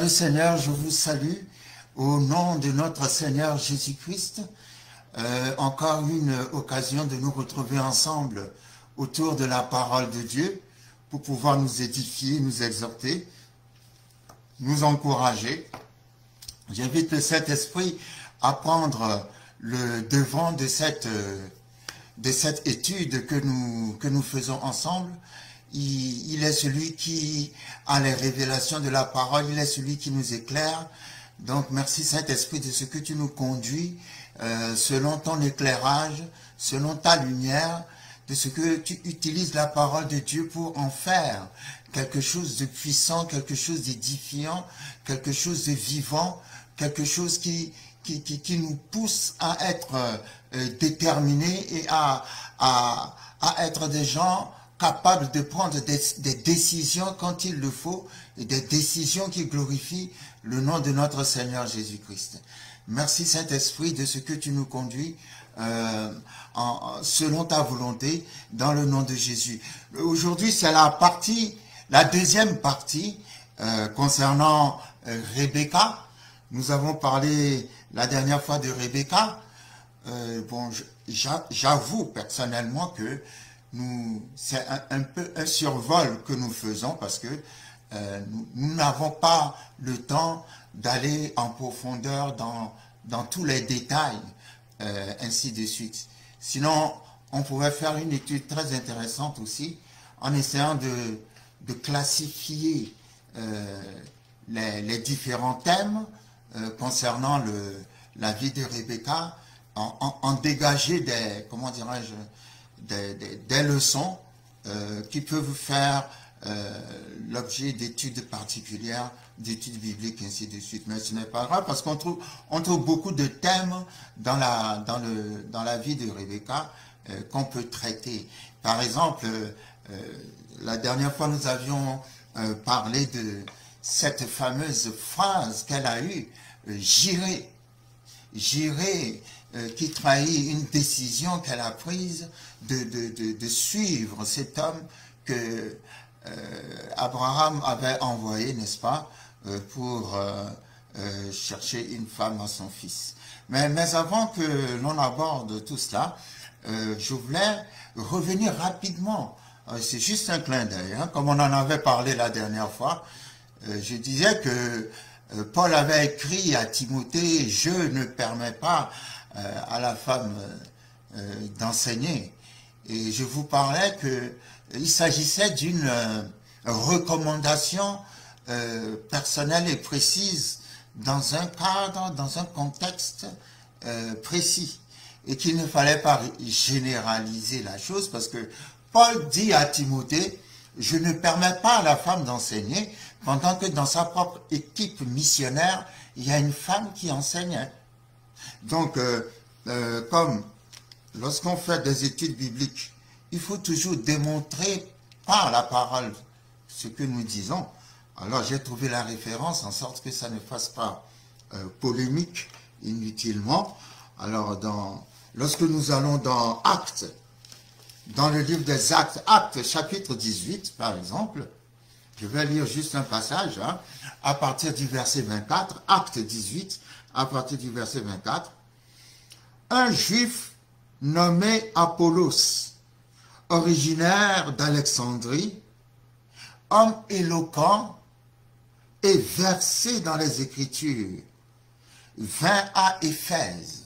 le Seigneur, je vous salue au nom de notre Seigneur Jésus-Christ. Encore une occasion de nous retrouver ensemble autour de la parole de Dieu pour pouvoir nous édifier, nous exhorter, nous encourager. J'invite le Saint-Esprit à prendre le devant de cette étude que nous faisons ensemble. Il est celui qui a les révélations de la parole, il est celui qui nous éclaire. Donc merci Saint-Esprit de ce que tu nous conduis selon ton éclairage, selon ta lumière, de ce que tu utilises la parole de Dieu pour en faire quelque chose de puissant, quelque chose d'édifiant, quelque chose de vivant, quelque chose qui nous pousse à être déterminés et à être des gens capables de prendre des décisions quand il le faut, et des décisions qui glorifient le nom de notre Seigneur Jésus-Christ. Merci Saint-Esprit de ce que tu nous conduis selon ta volonté, dans le nom de Jésus. Aujourd'hui, c'est la deuxième partie concernant Rebecca. Nous avons parlé la dernière fois de Rebecca. Bon, j'avoue personnellement que c'est un peu un survol que nous faisons parce que nous n'avons pas le temps d'aller en profondeur dans tous les détails, ainsi de suite. Sinon, on pourrait faire une étude très intéressante aussi en essayant de classifier les différents thèmes concernant la vie de Rebecca, en dégager des leçons qui peuvent faire l'objet d'études particulières, d'études bibliques, ainsi de suite. Mais ce n'est pas grave parce qu'on trouve beaucoup de thèmes dans la vie de Rebecca qu'on peut traiter. Par exemple, la dernière fois nous avions parlé de cette fameuse phrase qu'elle a eue, j'irai, qui trahit une décision qu'elle a prise de suivre cet homme que Abraham avait envoyé, n'est-ce pas, pour chercher une femme à son fils. Mais avant que l'on aborde tout cela, je voulais revenir rapidement, c'est juste un clin d'œil, hein, comme on en avait parlé la dernière fois. Je disais que Paul avait écrit à Timothée, je ne permets pas à la femme d'enseigner. Et je vous parlais qu'il s'agissait d'une recommandation personnelle et précise dans un cadre, dans un contexte précis. Et qu'il ne fallait pas généraliser la chose parce que Paul dit à Timothée, je ne permets pas à la femme d'enseigner, pendant que dans sa propre équipe missionnaire, il y a une femme qui enseigne. Donc, comme lorsqu'on fait des études bibliques, il faut toujours démontrer par la parole ce que nous disons. Alors, j'ai trouvé la référence en sorte que ça ne fasse pas polémique inutilement. Alors, lorsque nous allons dans Actes, dans le livre des Actes, Actes chapitre 18 par exemple, je vais lire juste un passage, hein, à partir du verset 24, Actes 18, à partir du verset 24. Un juif nommé Apollos, originaire d'Alexandrie, homme éloquent et versé dans les Écritures, vint à Éphèse.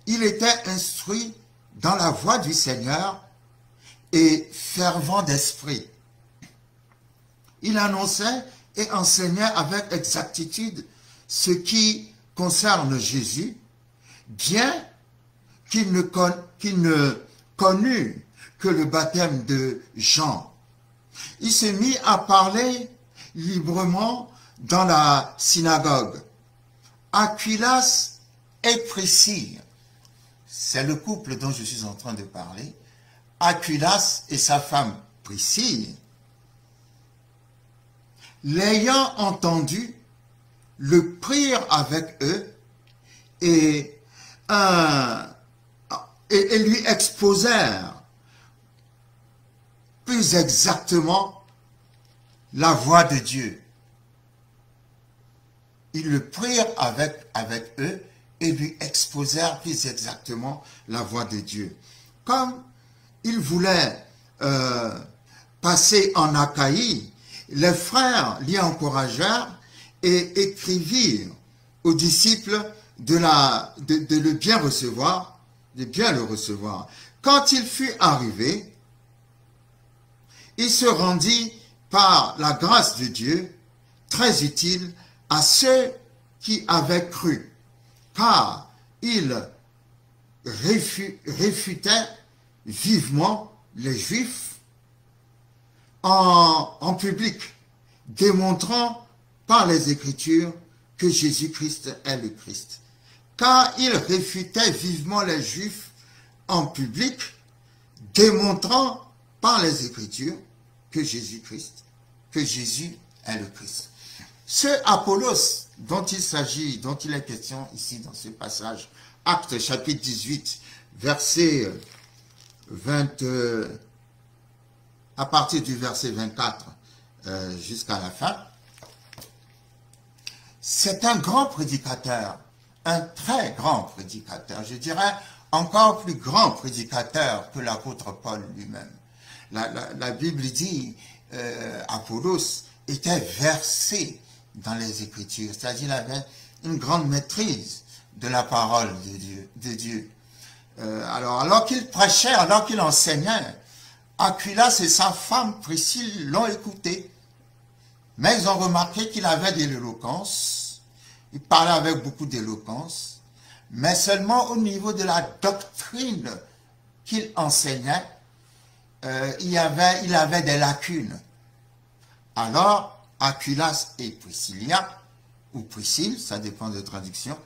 Il était instruit dans la voie du Seigneur et fervent d'esprit. Il annonçait et enseignait avec exactitude ce qui concerne Jésus, bien qu'il ne connût que le baptême de Jean. Il se mit à parler librement dans la synagogue. Aquilas et Priscille, c'est le couple dont je suis en train de parler, Aquilas et sa femme Priscille, l'ayant entendu, le prirent avec eux et lui exposèrent plus exactement la voie de Dieu. ils le prirent avec eux et lui exposèrent plus exactement la voie de Dieu. Comme il voulait passer en Achaïe, les frères l'y encouragèrent et écrivirent aux disciples de le bien recevoir, de bien le recevoir. Quand il fut arrivé, il se rendit par la grâce de Dieu très utile à ceux qui avaient cru, car il réfutait vivement les Juifs en public, démontrant par les Écritures que Jésus-Christ est le Christ. Car il réfutait vivement les Juifs en public, démontrant par les Écritures que Jésus-Christ, que Jésus est le Christ. Ce Apollos dont il s'agit, dont il est question ici dans ce passage, Actes chapitre 18, verset 20, à partir du verset 24 jusqu'à la fin, c'est un grand prédicateur, un très grand prédicateur, je dirais encore plus grand prédicateur que l'apôtre Paul lui-même. La Bible dit Apollos était versé dans les Écritures, c'est-à-dire il avait une grande maîtrise de la parole de Dieu. Alors qu'il prêchait, alors qu'il enseignait, Aquilas et sa femme Priscille l'ont écouté. Mais ils ont remarqué qu'il avait de l'éloquence, il parlait avec beaucoup d'éloquence, mais seulement au niveau de la doctrine qu'il enseignait, il avait des lacunes. Alors, Aquilas et Priscilla, ou Priscille, ça dépend de traduction,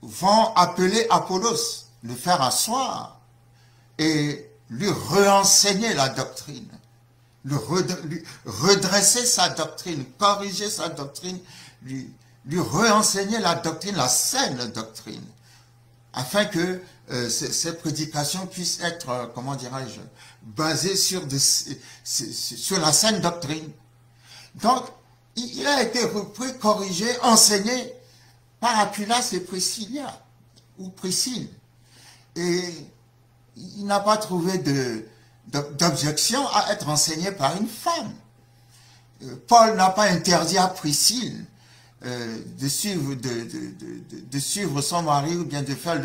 vont appeler Apollos, le faire asseoir et lui réenseigner la doctrine, lui redresser sa doctrine, corriger sa doctrine, lui réenseigner la doctrine, la saine doctrine, afin que ces prédications puissent être, comment dirais-je, basées sur la saine doctrine. Donc, il a été repris, corrigé, enseigné par Aquilas et Priscilla, ou Priscille. Et il n'a pas trouvé d'objection à être enseigné par une femme. Paul n'a pas interdit à Priscille de suivre son mari ou bien de faire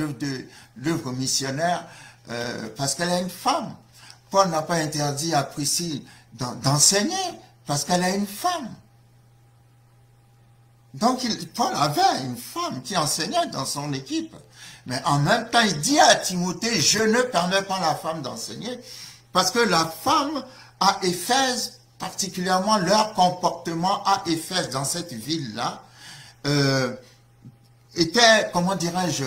l'œuvre missionnaire parce qu'elle est une femme. Paul n'a pas interdit à Priscille d'enseigner parce qu'elle est une femme. Donc Paul avait une femme qui enseignait dans son équipe. Mais en même temps, il dit à Timothée, je ne permets pas à la femme d'enseigner parce que la femme à Éphèse, particulièrement leur comportement à Éphèse, dans cette ville-là, était, comment dirais-je,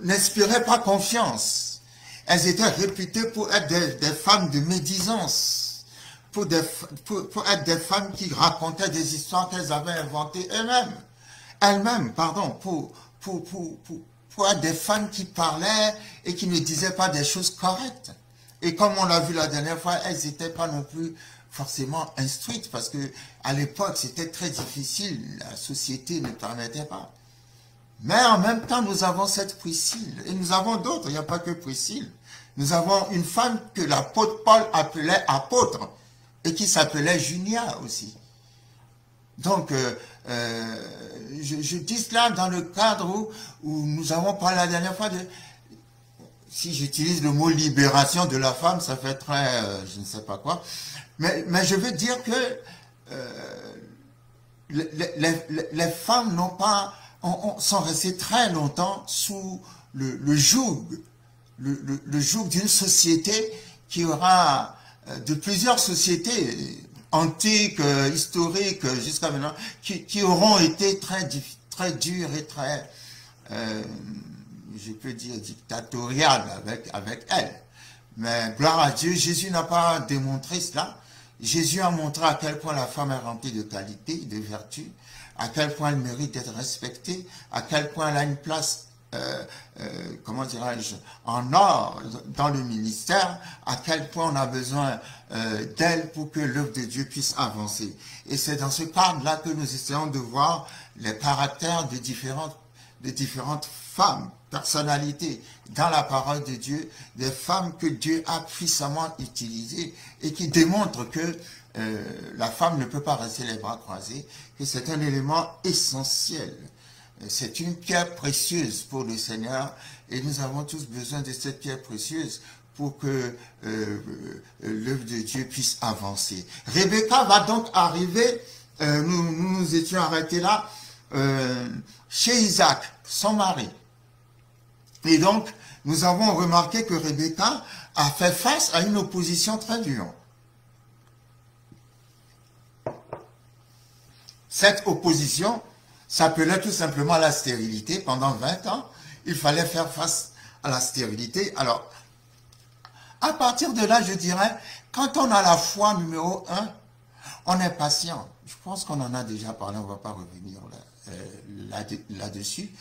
n'inspirait pas confiance. Elles étaient réputées pour être des femmes de médisance, pour être des femmes qui racontaient des histoires qu'elles avaient inventées elles-mêmes, pour être des femmes qui parlaient et qui ne disaient pas des choses correctes. Et comme on l'a vu la dernière fois, elles n'étaient pas non plus forcément instruites parce que à l'époque, c'était très difficile, la société ne permettait pas. Mais en même temps, nous avons cette Priscille, et nous avons d'autres, il n'y a pas que Priscille. Nous avons une femme que l'apôtre Paul appelait apôtre, et qui s'appelait Junia aussi. Donc, je dis cela dans le cadre où nous avons parlé la dernière fois de... Si j'utilise le mot libération de la femme, ça fait très... je ne sais pas quoi. Mais je veux dire que les femmes n'ont pas... sont restées très longtemps sous le joug d'une société qui aura... de plusieurs sociétés antiques, historiques, jusqu'à maintenant, qui auront été très dures et très, je peux dire, dictatoriales avec elles. Mais gloire à Dieu, Jésus n'a pas démontré cela. Jésus a montré à quel point la femme est remplie de qualité, de vertu, à quel point elle mérite d'être respectée, à quel point elle a une place comment dirais-je, en or dans le ministère, à quel point on a besoin d'elle pour que l'œuvre de Dieu puisse avancer. Et c'est dans ce cadre-là que nous essayons de voir les caractères de différentes femmes, personnalités dans la parole de Dieu, des femmes que Dieu a puissamment utilisées et qui démontrent que la femme ne peut pas rester les bras croisés, que c'est un élément essentiel. C'est une pierre précieuse pour le Seigneur et nous avons tous besoin de cette pierre précieuse pour que l'œuvre de Dieu puisse avancer. Rebecca va donc arriver, nous étions arrêtés là, chez Isaac, son mari. Et donc, nous avons remarqué que Rebecca a fait face à une opposition très dure. Cette opposition s'appelait tout simplement la stérilité. Pendant 20 ans, il fallait faire face à la stérilité. Alors, à partir de là, je dirais, quand on a la foi numéro 1, on est patient. Je pense qu'on en a déjà parlé, on ne va pas revenir là-dessus.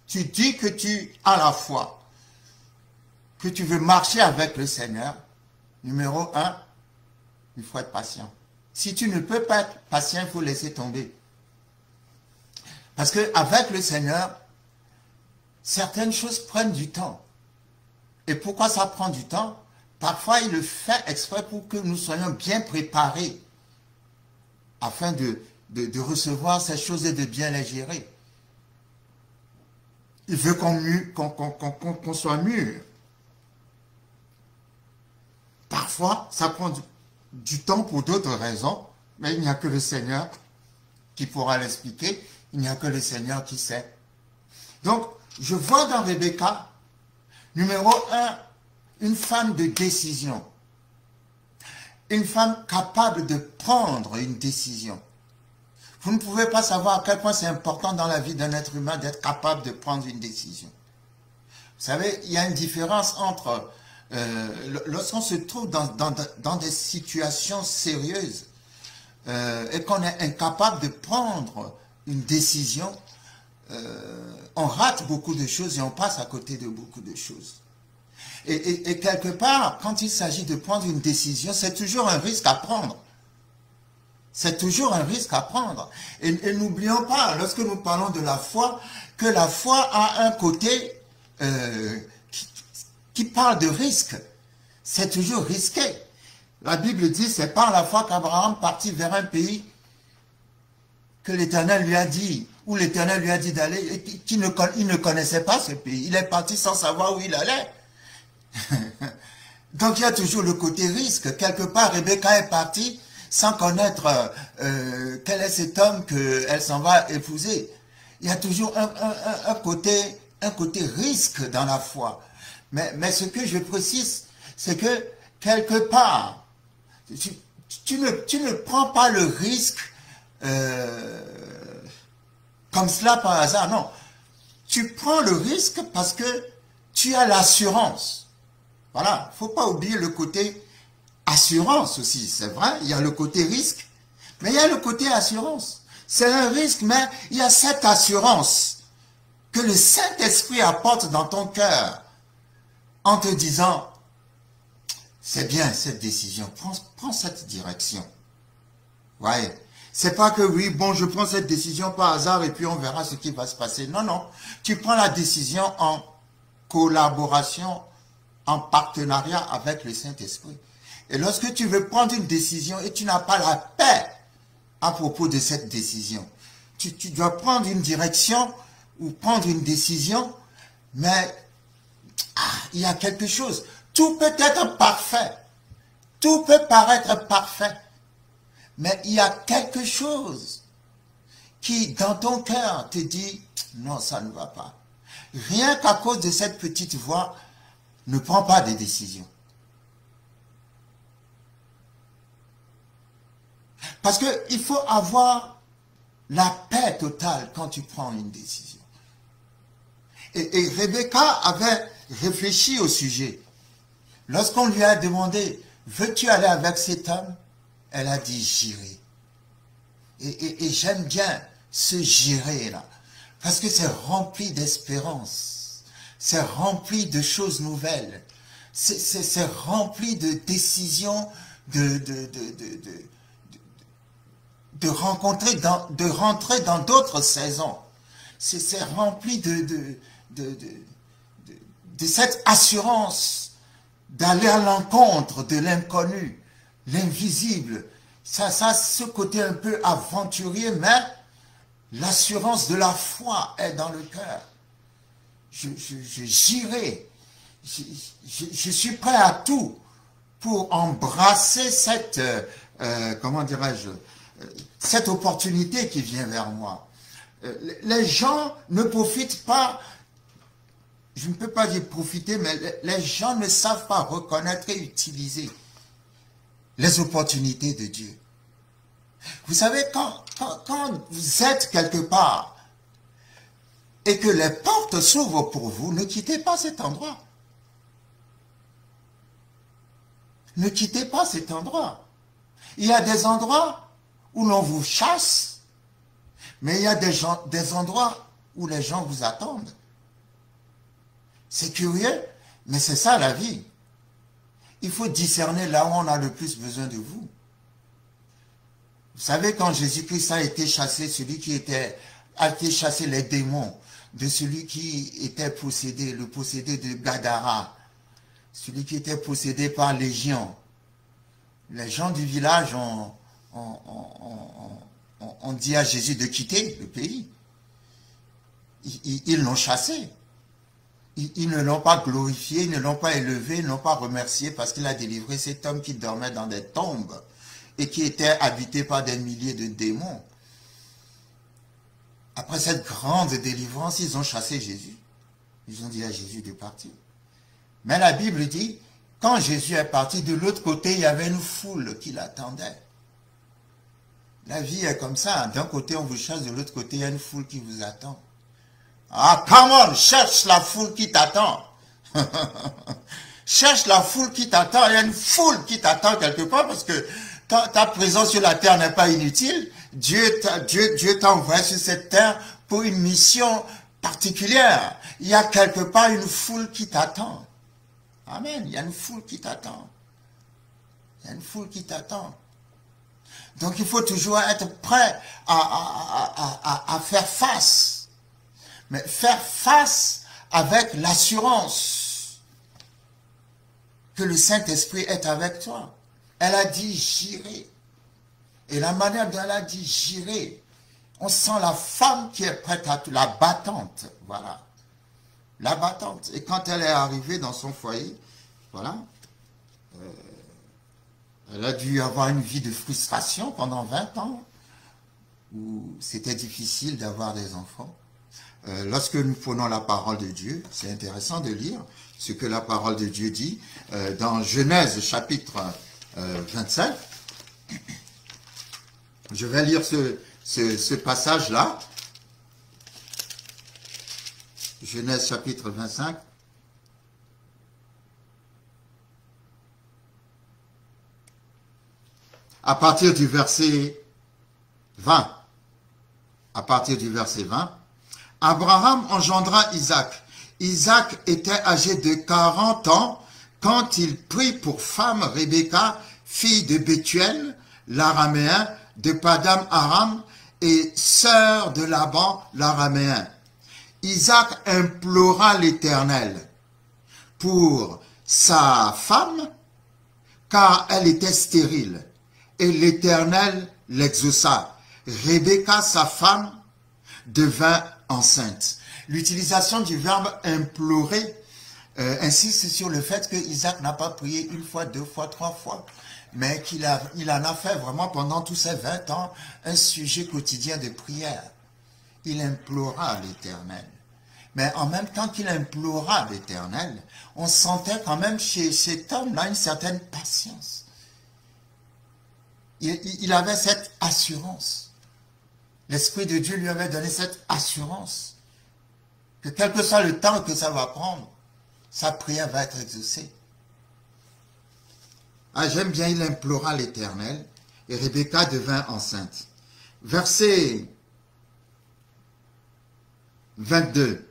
Tu dis que tu as la foi, que tu veux marcher avec le Seigneur. Numéro 1, il faut être patient. Si tu ne peux pas être patient, il faut laisser tomber. Parce qu'avec le Seigneur, certaines choses prennent du temps. Et pourquoi ça prend du temps? Parfois, il le fait exprès pour que nous soyons bien préparés afin de recevoir ces choses et de bien les gérer. Il veut qu'on soit mûr. Parfois, ça prend du temps pour d'autres raisons, mais il n'y a que le Seigneur qui pourra l'expliquer. Il n'y a que le Seigneur qui sait. Donc, je vois dans Rebecca, numéro 1, une femme de décision. Une femme capable de prendre une décision. Vous ne pouvez pas savoir à quel point c'est important dans la vie d'un être humain d'être capable de prendre une décision. Vous savez, il y a une différence entre lorsqu'on se trouve dans des situations sérieuses et qu'on est incapable de prendre une décision, on rate beaucoup de choses et on passe à côté de beaucoup de choses. Et quelque part, quand il s'agit de prendre une décision, c'est toujours un risque à prendre. C'est toujours un risque à prendre. Et n'oublions pas, lorsque nous parlons de la foi, que la foi a un côté qui parle de risque. C'est toujours risqué. La Bible dit, c'est par la foi qu'Abraham partit vers un pays que l'Éternel lui a dit, où l'Éternel lui a dit d'aller, et il ne connaissait pas ce pays. Il est parti sans savoir où il allait. Donc il y a toujours le côté risque. Quelque part, Rebecca est partie sans connaître quel est cet homme qu'elle s'en va épouser. Il y a toujours un côté risque dans la foi. Mais ce que je précise, c'est que quelque part, tu ne prends pas le risque comme cela par hasard, non. Tu prends le risque parce que tu as l'assurance. Voilà, il ne faut pas oublier le côté assurance aussi, c'est vrai, il y a le côté risque, mais il y a le côté assurance. C'est un risque, mais il y a cette assurance que le Saint-Esprit apporte dans ton cœur en te disant, c'est bien cette décision, prends cette direction. Ouais. C'est pas que oui, bon, je prends cette décision par hasard et puis on verra ce qui va se passer. Non, non. Tu prends la décision en collaboration, en partenariat avec le Saint-Esprit. Et lorsque tu veux prendre une décision et tu n'as pas la paix à propos de cette décision, tu dois prendre une direction ou prendre une décision, mais il y a quelque chose. Tout peut être parfait. Tout peut paraître parfait. Mais il y a quelque chose qui, dans ton cœur, te dit, non, ça ne va pas. Rien qu'à cause de cette petite voix, ne prends pas de décision. Parce qu'il faut avoir la paix totale quand tu prends une décision. Et Rebecca avait réfléchi au sujet. Lorsqu'on lui a demandé, veux-tu aller avec cet homme? Elle a dit, j'irai. Et j'aime bien ce j'irai là. Parce que c'est rempli d'espérance. C'est rempli de choses nouvelles. C'est rempli de décisions, de de rentrer dans d'autres saisons. C'est rempli de cette assurance d'aller à l'encontre de l'inconnu, l'invisible. Ça, ce côté un peu aventurier, mais l'assurance de la foi est dans le cœur. J'irai. Je suis prêt à tout pour embrasser cette, comment dirais-je, cette opportunité qui vient vers moi. Les gens ne profitent pas, je ne peux pas dire profiter, mais les gens ne savent pas reconnaître et utiliser les opportunités de Dieu. Vous savez, quand vous êtes quelque part et que les portes s'ouvrent pour vous, ne quittez pas cet endroit. Ne quittez pas cet endroit. Il y a des endroits où l'on vous chasse, mais il y a des endroits où les gens vous attendent. C'est curieux, mais c'est ça la vie. Il faut discerner là où on a le plus besoin de vous. Vous savez, quand Jésus-Christ a été chassé, a été chassé les démons de celui qui était possédé, le possédé de Gadara, celui qui était possédé par Légion. Les gens du village ont dit à Jésus de quitter le pays. Ils l'ont chassé. Ils ne l'ont pas glorifié, ils ne l'ont pas élevé, ils ne l'ont pas remercié parce qu'il a délivré cet homme qui dormait dans des tombes et qui était habité par des milliers de démons. Après cette grande délivrance, ils ont chassé Jésus. Ils ont dit à Jésus de partir. Mais la Bible dit, quand Jésus est parti, de l'autre côté, il y avait une foule qui l'attendait. La vie est comme ça. D'un côté, on vous chasse, de l'autre côté, il y a une foule qui vous attend. Ah, come on, cherche la foule qui t'attend. Cherche la foule qui t'attend. Il y a une foule qui t'attend quelque part parce que ta présence sur la terre n'est pas inutile. Dieu t'a envoyé sur cette terre pour une mission particulière. Il y a quelque part une foule qui t'attend. Amen. Il y a une foule qui t'attend. Il y a une foule qui t'attend. Donc il faut toujours être prêt à faire face. Mais faire face avec l'assurance que le Saint-Esprit est avec toi. Elle a dit j'irai. Et la manière dont elle a dit j'irai, on sent la femme qui est prête à tout, la battante, voilà. La battante. Et quand elle est arrivée dans son foyer, voilà, elle a dû avoir une vie de frustration pendant 20 ans, où c'était difficile d'avoir des enfants. Lorsque nous prenons la parole de Dieu, c'est intéressant de lire ce que la parole de Dieu dit dans Genèse chapitre 25. Je vais lire ce passage-là. Genèse chapitre 25. À partir du verset 20. À partir du verset 20. Abraham engendra Isaac. Isaac était âgé de 40 ans quand il prit pour femme Rebecca, fille de Bethuel, l'araméen, de Padam Aram et sœur de Laban, l'araméen. Isaac implora l'Éternel pour sa femme, car elle était stérile, et l'Éternel l'exauça. Rebecca, sa femme, devint enceinte. L'utilisation du verbe implorer insiste sur le fait que Isaac n'a pas prié une fois, deux fois, trois fois, mais qu'il en a fait vraiment pendant tous ces 20 ans un sujet quotidien de prière. Il implora l'Éternel. Mais en même temps qu'il implora l'Éternel, on sentait quand même chez cet homme-là une certaine patience. Il avait cette assurance. L'Esprit de Dieu lui avait donné cette assurance que quel que soit le temps que ça va prendre, sa prière va être exaucée. Ah, j'aime bien, il implora l'Éternel et Rebecca devint enceinte. Verset 22.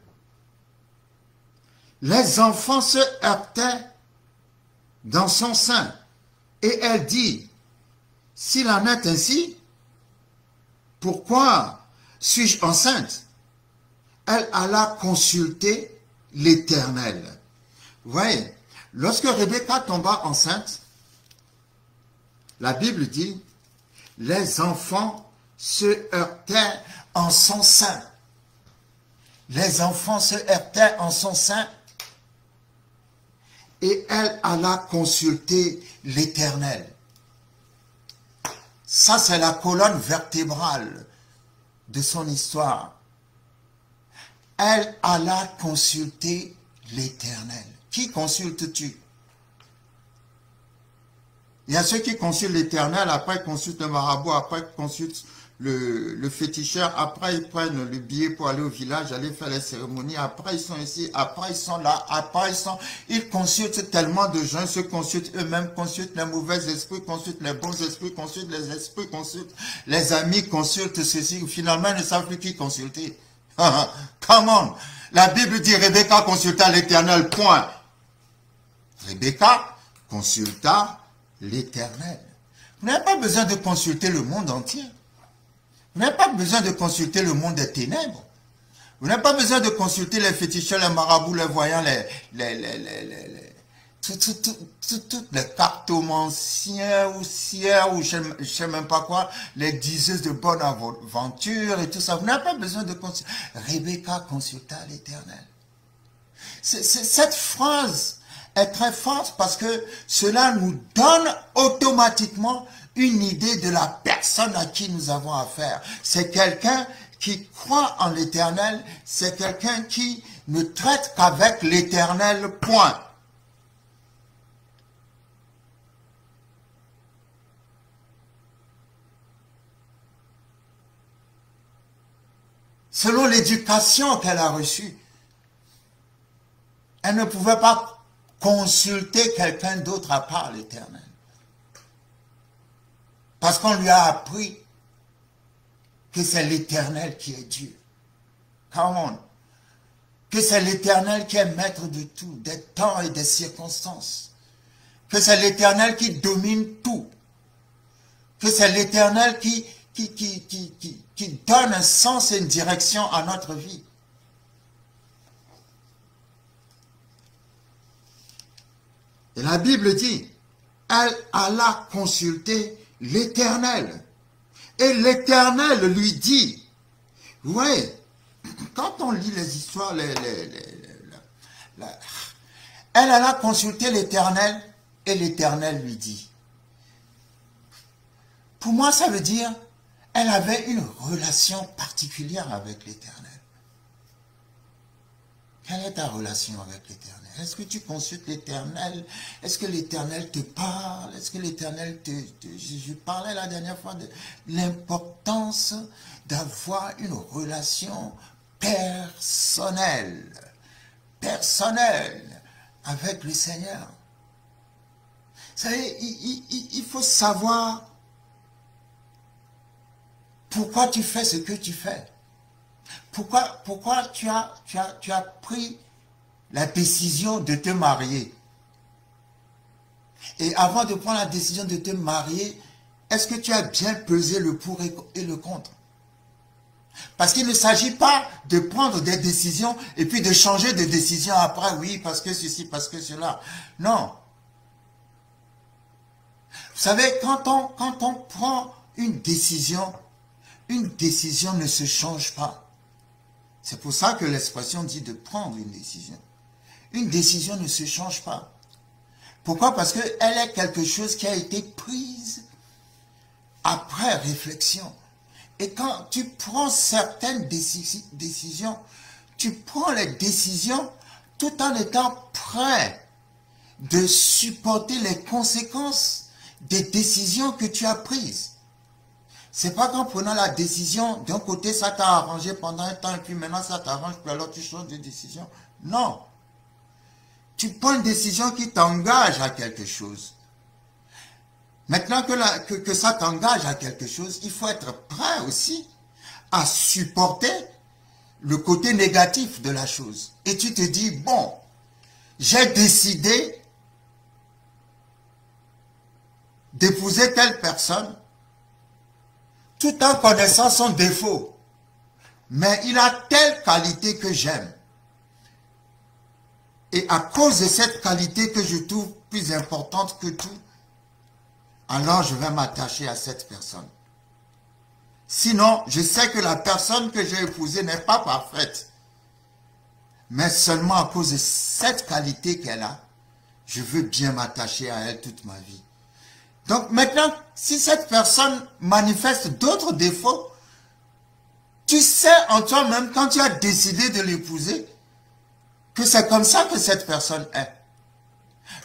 Les enfants se heurtaient dans son sein et elle dit, s'il en est ainsi, pourquoi suis-je enceinte? Elle alla consulter l'Éternel. Vous voyez, lorsque Rebecca tomba enceinte, la Bible dit, les enfants se heurtaient en son sein. Les enfants se heurtaient en son sein. Et elle alla consulter l'Éternel. Ça, c'est la colonne vertébrale de son histoire. Elle alla consulter l'Éternel. Qui consultes-tu? Il y a ceux qui consultent l'Éternel, après ils consultent le marabout, après ils consultent le féticheur, après ils prennent le billet pour aller au village, aller faire les cérémonies, après ils sont ici, après ils sont là, après ils consultent tellement de gens, ils se consultent eux-mêmes, consultent les mauvais esprits, consultent les bons esprits, consultent les esprits, consultent les amis, consultent ceci, finalement ils ne savent plus qui consulter. Come on! La Bible dit Rebecca consulta l'Éternel, point. Rebecca consulta l'Éternel. Vous n'avez pas besoin de consulter le monde entier. Vous n'avez pas besoin de consulter le monde des ténèbres. Vous n'avez pas besoin de consulter les féticheurs, les marabouts, les voyants, toutes les cartomanciens ou sières ou je ne sais même pas quoi, les diseuses de bonne aventure et tout ça. Vous n'avez pas besoin de consulter. Rebecca consulta l'Éternel. Cette phrase est très forte parce que cela nous donne automatiquement une idée de la personne à qui nous avons affaire. C'est quelqu'un qui croit en l'Éternel, c'est quelqu'un qui ne traite qu'avec l'Éternel, point. Selon l'éducation qu'elle a reçue, elle ne pouvait pas consulter quelqu'un d'autre à part l'Éternel. Parce qu'on lui a appris que c'est l'Éternel qui est Dieu. Come on. Que c'est l'Éternel qui est maître de tout, des temps et des circonstances. Que c'est l'Éternel qui domine tout. Que c'est l'Éternel qui donne un sens et une direction à notre vie. Et la Bible dit, elle alla consulter l'Éternel. Et l'Éternel lui dit, ouais, quand on lit les histoires, elle alla consulter l'Éternel et l'Éternel lui dit. Pour moi, ça veut dire, elle avait une relation particulière avec l'Éternel. Quelle est ta relation avec l'Éternel? Est-ce que tu consultes l'Éternel? Est-ce que l'Éternel te parle? Est-ce que l'Éternel Je parlais la dernière fois de l'importance d'avoir une relation personnelle avec le Seigneur. Vous savez, il faut savoir pourquoi tu fais ce que tu fais. Pourquoi tu as pris la décision de te marier. Et avant de prendre la décision de te marier, est-ce que tu as bien pesé le pour et le contre? Parce qu'il ne s'agit pas de prendre des décisions et puis de changer de décision après, oui, parce que ceci, parce que cela. Non. Vous savez, quand on prend une décision ne se change pas. C'est pour ça que l'expression dit de prendre une décision. Une décision ne se change pas. Pourquoi? Parce qu'elle est quelque chose qui a été prise après réflexion. Et quand tu prends certaines décisions, tu prends les décisions tout en étant prêt de supporter les conséquences des décisions que tu as prises. C'est pas qu'en prenant la décision, d'un côté ça t'a arrangé pendant un temps et puis maintenant ça t'arrange, puis alors tu changes de décision. Non. Tu prends une décision qui t'engage à quelque chose. Maintenant que ça t'engage à quelque chose, il faut être prêt aussi à supporter le côté négatif de la chose. Et tu te dis, bon, j'ai décidé d'épouser telle personne. tout en connaissant son défaut. Mais il a telle qualité que j'aime. Et à cause de cette qualité que je trouve plus importante que tout, alors je vais m'attacher à cette personne. Sinon, je sais que la personne que j'ai épousée n'est pas parfaite. Mais seulement à cause de cette qualité qu'elle a, je veux bien m'attacher à elle toute ma vie. Donc maintenant, si cette personne manifeste d'autres défauts, tu sais en toi-même, quand tu as décidé de l'épouser, que c'est comme ça que cette personne est.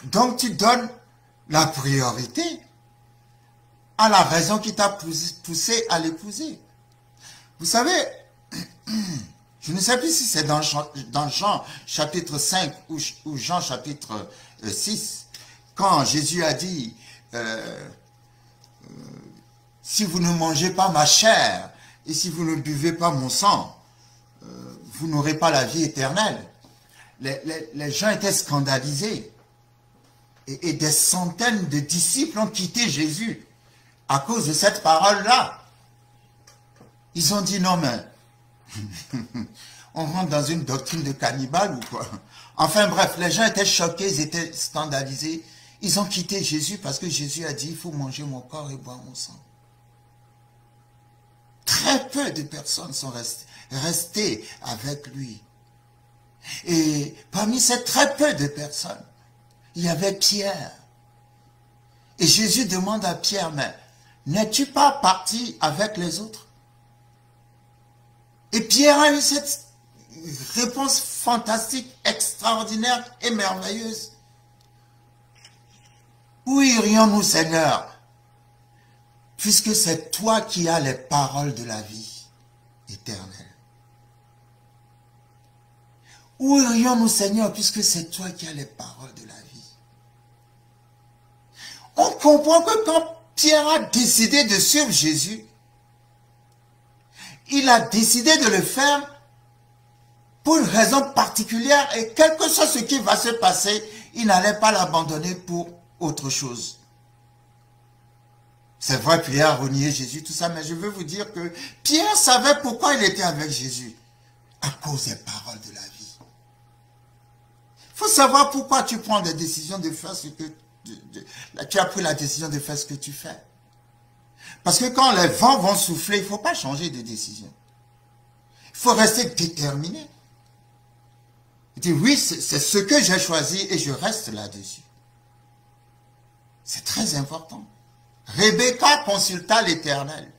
Donc tu donnes la priorité à la raison qui t'a poussé à l'épouser. Vous savez, je ne sais plus si c'est dans Jean chapitre 5 ou Jean chapitre 6, quand Jésus a dit, si vous ne mangez pas ma chair et si vous ne buvez pas mon sang, vous n'aurez pas la vie éternelle. Les gens étaient scandalisés. Et des centaines de disciples ont quitté Jésus à cause de cette parole-là. Ils ont dit non mais, on rentre dans une doctrine de cannibale ou quoi? Enfin bref, les gens étaient choqués, ils étaient scandalisés. Ils ont quitté Jésus parce que Jésus a dit, il faut manger mon corps et boire mon sang. Très peu de personnes sont restées avec lui. Et parmi ces très peu de personnes, il y avait Pierre. Et Jésus demande à Pierre, mais n'es-tu pas parti avec les autres? Et Pierre a eu cette réponse fantastique, extraordinaire et merveilleuse. Où irions-nous, Seigneur, puisque c'est toi qui as les paroles de la vie éternelle? Où irions-nous, Seigneur, puisque c'est toi qui as les paroles de la vie? On comprend que quand Pierre a décidé de suivre Jésus, il a décidé de le faire pour une raison particulière et quel que soit ce qui va se passer, il n'allait pas l'abandonner pour autre chose. C'est vrai, Pierre a renié Jésus, tout ça, mais je veux vous dire que Pierre savait pourquoi il était avec Jésus. À cause des paroles de la vie. Il faut savoir pourquoi tu prends des décisions de faire ce que tu as pris la décision de faire ce que tu fais. Parce que quand les vents vont souffler, il ne faut pas changer de décision. Il faut rester déterminé. Il dit oui, c'est ce que j'ai choisi et je reste là-dessus. C'est très important. Rebecca consulta l'Éternel.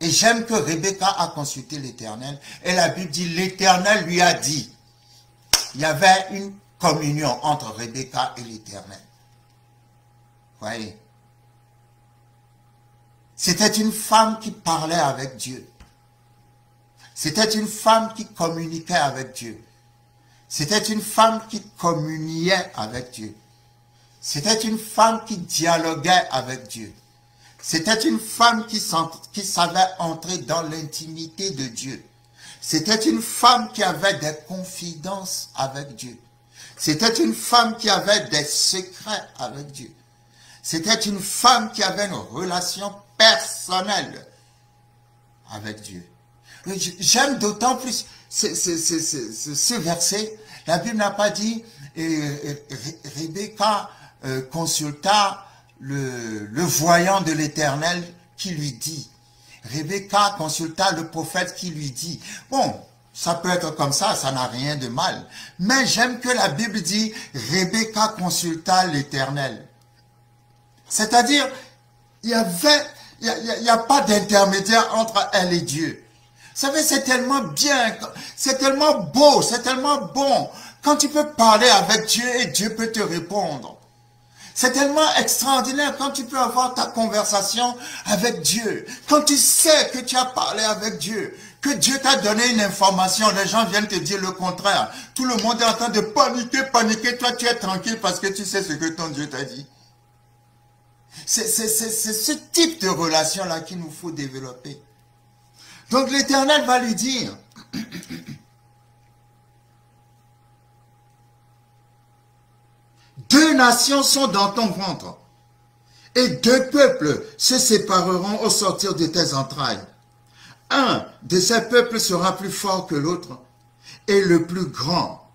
Et j'aime que Rebecca a consulté l'Éternel. Et la Bible dit, l'Éternel lui a dit. Il y avait une communion entre Rebecca et l'Éternel. Voyez. C'était une femme qui parlait avec Dieu. C'était une femme qui communiquait avec Dieu. C'était une femme qui communiait avec Dieu. C'était une femme qui dialoguait avec Dieu. C'était une femme qui savait entrer dans l'intimité de Dieu. C'était une femme qui avait des confidences avec Dieu. C'était une femme qui avait des secrets avec Dieu. C'était une femme qui avait une relation personnelle avec Dieu. J'aime d'autant plus ce verset. La Bible n'a pas dit Rebecca consulta le voyant de l'Éternel qui lui dit. Rebecca consulta le prophète qui lui dit. Bon, ça peut être comme ça n'a rien de mal. Mais j'aime que la Bible dit Rebecca consulta l'Éternel. C'est-à-dire, il n'y a pas d'intermédiaire entre elle et Dieu. Vous savez, c'est tellement bien, c'est tellement beau, c'est tellement bon. Quand tu peux parler avec Dieu et Dieu peut te répondre. C'est tellement extraordinaire quand tu peux avoir ta conversation avec Dieu. Quand tu sais que tu as parlé avec Dieu, que Dieu t'a donné une information, les gens viennent te dire le contraire. Tout le monde est en train de paniquer. Toi, tu es tranquille parce que tu sais ce que ton Dieu t'a dit. C'est ce type de relation-là qu'il nous faut développer. Donc l'Éternel va lui dire, deux nations sont dans ton ventre, Et deux peuples se sépareront au sortir de tes entrailles. Un de ces peuples sera plus fort que l'autre, et le plus grand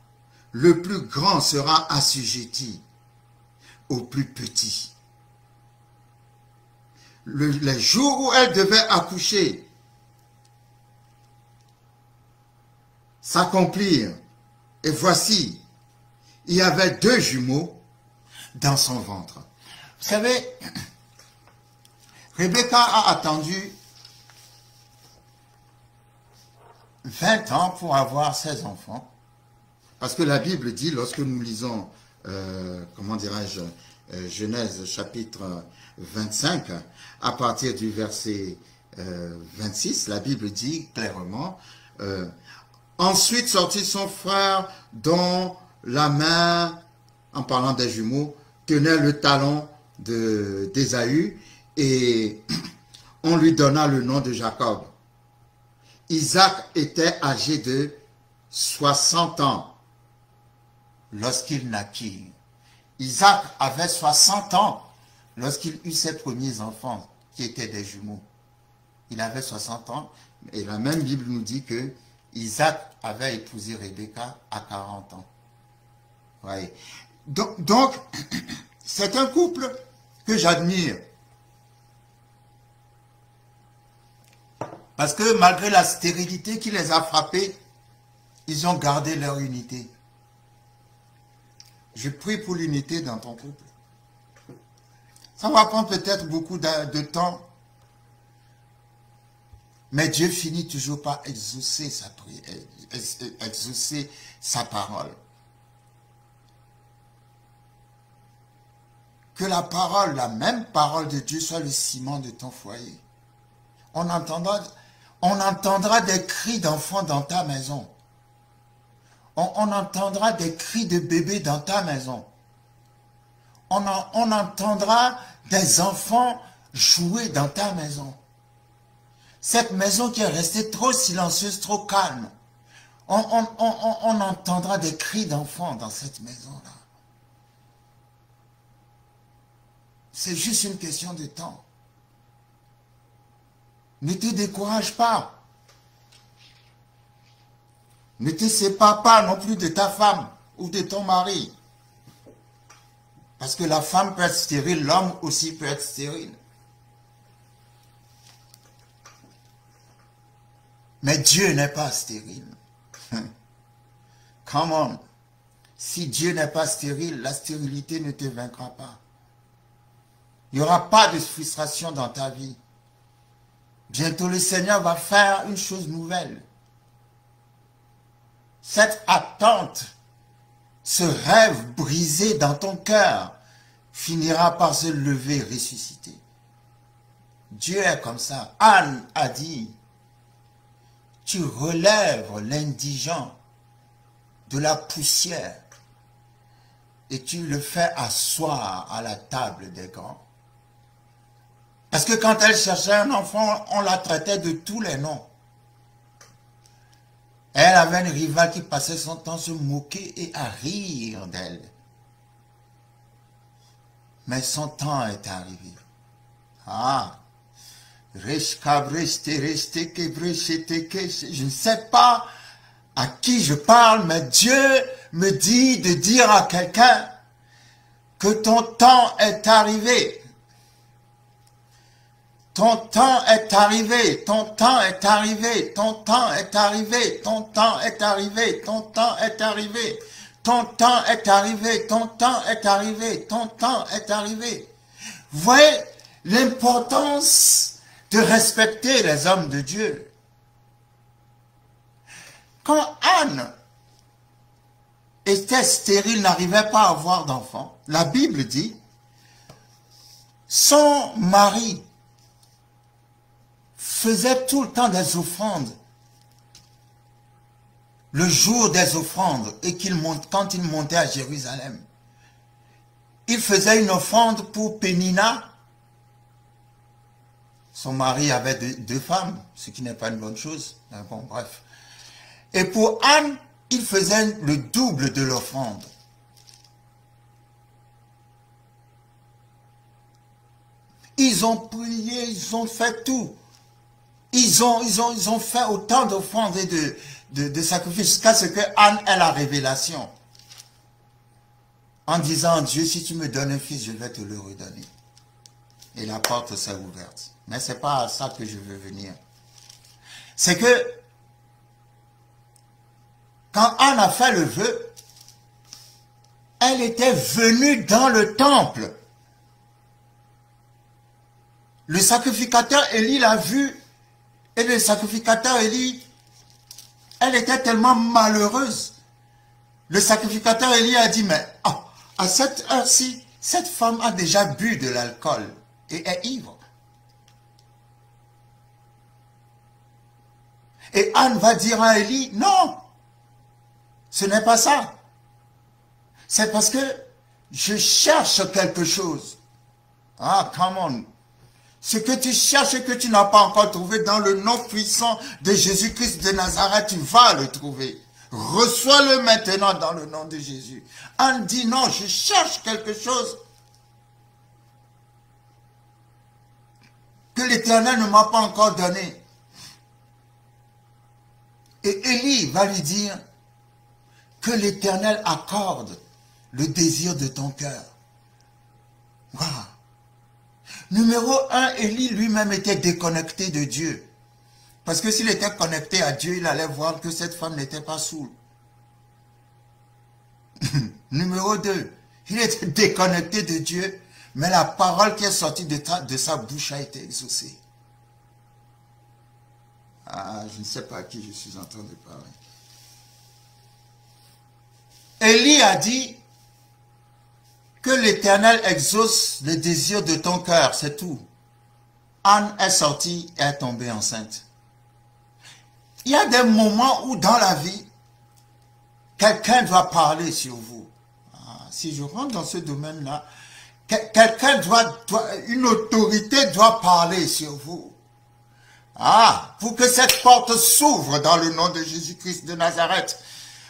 sera assujetti au plus petit. Les jours où elle devait accoucher s'accomplirent, et voici, il y avait deux jumeaux dans son ventre. Vous savez, Rebecca a attendu 20 ans pour avoir ses enfants. Parce que la Bible dit, lorsque nous lisons, comment dirais-je, Genèse chapitre 25, à partir du verset 26, la Bible dit clairement, ensuite sortit son frère dont la main, en parlant des jumeaux, tenait le talon d'Ésaü et on lui donna le nom de Jacob. Isaac était âgé de 60 ans lorsqu'il naquit. Isaac avait 60 ans lorsqu'il eut ses premiers enfants, qui étaient des jumeaux. Il avait 60 ans, et la même Bible nous dit que Isaac avait épousé Rebecca à 40 ans. Ouais. Donc c'est un couple que j'admire. Parce que malgré la stérilité qui les a frappés, ils ont gardé leur unité. Je prie pour l'unité dans ton couple. Ça va prendre peut-être beaucoup de temps, mais Dieu finit toujours par exaucer sa prière, exaucer sa parole. Que la parole, la même parole de Dieu soit le ciment de ton foyer. On entendra des cris d'enfants dans ta maison. On entendra des cris de bébés dans ta maison. On entendra des enfants jouer dans ta maison. Cette maison qui est restée trop silencieuse, trop calme. On entendra des cris d'enfants dans cette maison-là. C'est juste une question de temps. Ne te décourage pas. Ne te sépare pas non plus de ta femme ou de ton mari. Parce que la femme peut être stérile, l'homme aussi peut être stérile. Mais Dieu n'est pas stérile. Come on. Si Dieu n'est pas stérile, la stérilité ne te vaincra pas. Il n'y aura pas de frustration dans ta vie. Bientôt le Seigneur va faire une chose nouvelle. Cette attente, ce rêve brisé dans ton cœur, finira par se lever, ressusciter. Dieu est comme ça. Anne a dit, tu relèves l'indigent de la poussière et tu le fais asseoir à la table des grands. Parce que quand elle cherchait un enfant, on la traitait de tous les noms. Elle avait une rivale qui passait son temps à se moquer et à rire d'elle. Mais son temps est arrivé. Ah, je ne sais pas à qui je parle, mais Dieu me dit de dire à quelqu'un que ton temps est arrivé. Ton temps est arrivé, ton temps est arrivé, ton temps est arrivé, ton temps est arrivé, ton temps est arrivé, ton temps est arrivé, ton temps est arrivé, ton temps est arrivé. Vous voyez l'importance de respecter les hommes de Dieu. Quand Anne était stérile, n'arrivait pas à avoir d'enfant, la Bible dit, son mari faisait tout le temps des offrandes. Le jour des offrandes, et quand il montait à Jérusalem, il faisait une offrande pour Pénina. Son mari avait deux femmes, ce qui n'est pas une bonne chose. Mais bon, bref. Et pour Anne, il faisait le double de l'offrande. Ils ont prié, ils ont fait tout. Ils ont fait autant d'offrandes et de sacrifices jusqu'à ce que Anne ait la révélation. En disant, Dieu, si tu me donnes un fils, je vais te le redonner. Et la porte s'est ouverte. Mais ce n'est pas à ça que je veux venir. C'est que, quand Anne a fait le vœu, elle était venue dans le temple. Le sacrificateur Élie l'a vue. Et le sacrificateur Élie, elle était tellement malheureuse. Le sacrificateur Élie a dit, mais à cette heure-ci, cette femme a déjà bu de l'alcool et est ivre. Et Anne va dire à Élie, non, ce n'est pas ça. C'est parce que je cherche quelque chose. Ah, come on. Ce que tu cherches et que tu n'as pas encore trouvé, dans le nom puissant de Jésus-Christ de Nazareth, tu vas le trouver. Reçois-le maintenant dans le nom de Jésus. Anne dit non, je cherche quelque chose que l'Éternel ne m'a pas encore donné. Et Élie va lui dire que l'Éternel accorde le désir de ton cœur. Wow. Numéro 1, Élie lui-même était déconnecté de Dieu. Parce que s'il était connecté à Dieu, il allait voir que cette femme n'était pas saoule. Numéro 2, il était déconnecté de Dieu, mais la parole qui est sortie de sa bouche a été exaucée. Ah, je ne sais pas à qui je suis en train de parler. Élie a dit que l'Éternel exauce le désir de ton cœur, c'est tout. Anne est sortie et est tombée enceinte. Il y a des moments où dans la vie, quelqu'un doit parler sur vous. Ah, si je rentre dans ce domaine-là, quelqu'un une autorité doit parler sur vous. Ah, pour que cette porte s'ouvre dans le nom de Jésus-Christ de Nazareth.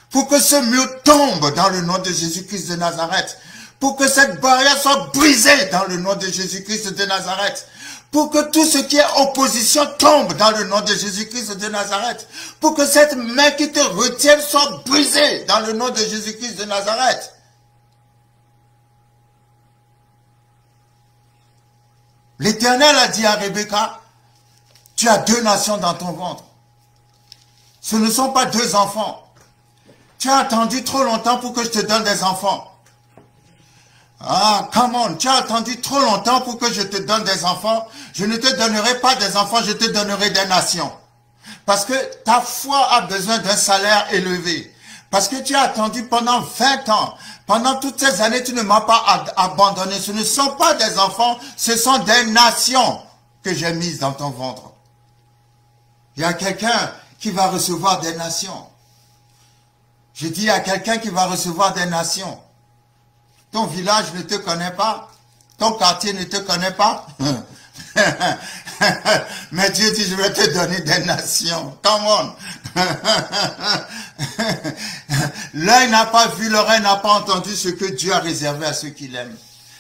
Pour que ce mur tombe dans le nom de Jésus-Christ de Nazareth. Pour que cette barrière soit brisée dans le nom de Jésus-Christ de Nazareth. Pour que tout ce qui est opposition tombe dans le nom de Jésus-Christ de Nazareth. Pour que cette main qui te retienne soit brisée dans le nom de Jésus-Christ de Nazareth. L'Éternel a dit à Rebecca, tu as 2 nations dans ton ventre. Ce ne sont pas 2 enfants. Tu as attendu trop longtemps pour que je te donne des enfants. Ah, come on, tu as attendu trop longtemps pour que je te donne des enfants. Je ne te donnerai pas des enfants, je te donnerai des nations. Parce que ta foi a besoin d'un salaire élevé. Parce que tu as attendu pendant 20 ans. Pendant toutes ces années, tu ne m'as pas abandonné. Ce ne sont pas des enfants, ce sont des nations que j'ai mises dans ton ventre. Il y a quelqu'un qui va recevoir des nations. Je dis à quelqu'un qui va recevoir des nations. Ton village ne te connaît pas. Ton quartier ne te connaît pas. Mais Dieu dit, je vais te donner des nations. Come on. L'œil n'a pas vu, l'oreille n'a pas entendu ce que Dieu a réservé à ceux qui l'aiment.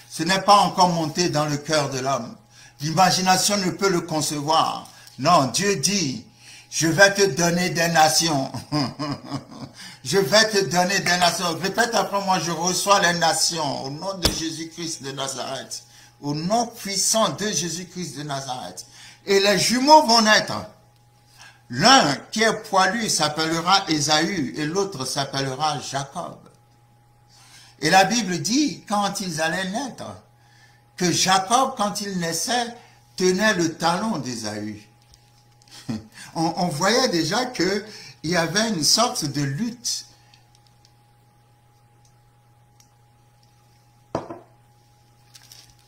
Ce n'est pas encore monté dans le cœur de l'homme. L'imagination ne peut le concevoir. Non, Dieu dit, je vais te donner des nations. Je vais te donner des nations. Répète après moi, je reçois les nations au nom de Jésus-Christ de Nazareth. Au nom puissant de Jésus-Christ de Nazareth. Et les jumeaux vont naître. L'un qui est poilu s'appellera Ésaü et l'autre s'appellera Jacob. Et la Bible dit, quand ils allaient naître, que Jacob, quand il naissait, tenait le talon d'Ésaü. On voyait déjà qu'il y avait une sorte de lutte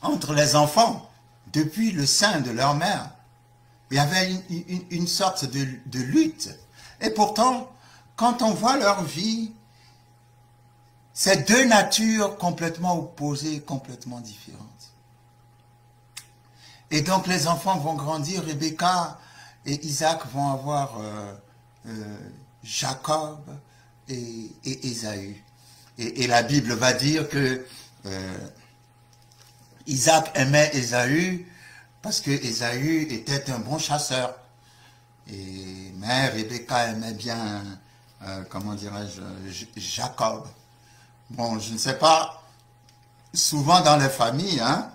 entre les enfants depuis le sein de leur mère. Il y avait une sorte de lutte. Et pourtant, quand on voit leur vie, c'est 2 natures complètement opposées, complètement différentes. Et donc les enfants vont grandir, Rebecca et Isaac vont avoir Jacob et Ésaü. Et la Bible va dire que Isaac aimait Ésaü parce que Ésaü était un bon chasseur. Mais Rebecca aimait bien, comment dirais-je, Jacob. Bon, je ne sais pas, souvent dans les familles, hein,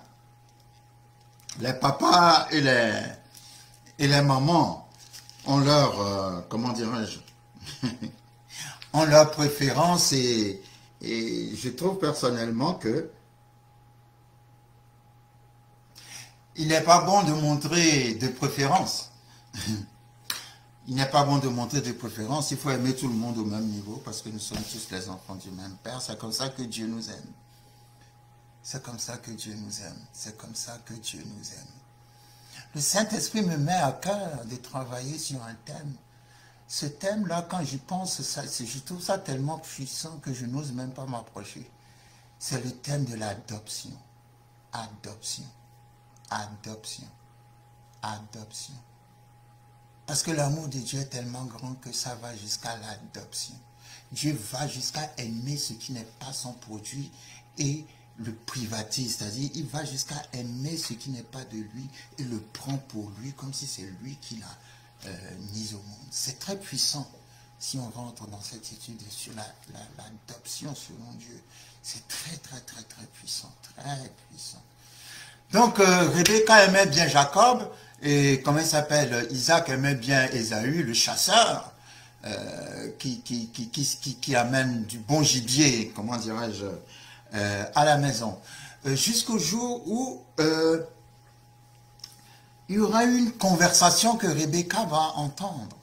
les papas et les mamans ont leur, comment dirais-je, ont leur préférence et je trouve personnellement que il n'est pas bon de montrer de préférence. Il n'est pas bon de montrer de préférence, il faut aimer tout le monde au même niveau parce que nous sommes tous les enfants du même Père. C'est comme ça que Dieu nous aime. C'est comme ça que Dieu nous aime. C'est comme ça que Dieu nous aime. Le Saint-Esprit me met à cœur de travailler sur un thème. Ce thème-là, quand j'y pense, je trouve ça tellement puissant que je n'ose même pas m'approcher. C'est le thème de l'adoption. Adoption. Adoption. Adoption. Parce que l'amour de Dieu est tellement grand que ça va jusqu'à l'adoption. Dieu va jusqu'à aimer ce qui n'est pas son produit et le privatise. C'est-à-dire, il va jusqu'à aimer ce qui n'est pas de lui et le prend pour lui comme si c'est lui qui l'a mis au monde. C'est très puissant si on rentre dans cette étude sur l'adoption selon Dieu. C'est très, très, très, très puissant. Très puissant. Donc, Rebecca aimait bien Jacob. Et comment il s'appelle? Isaac aimait bien Ésaü, le chasseur, qui amène du bon gibier, comment dirais-je, à la maison. Jusqu'au jour où il y aura une conversation que Rebecca va entendre.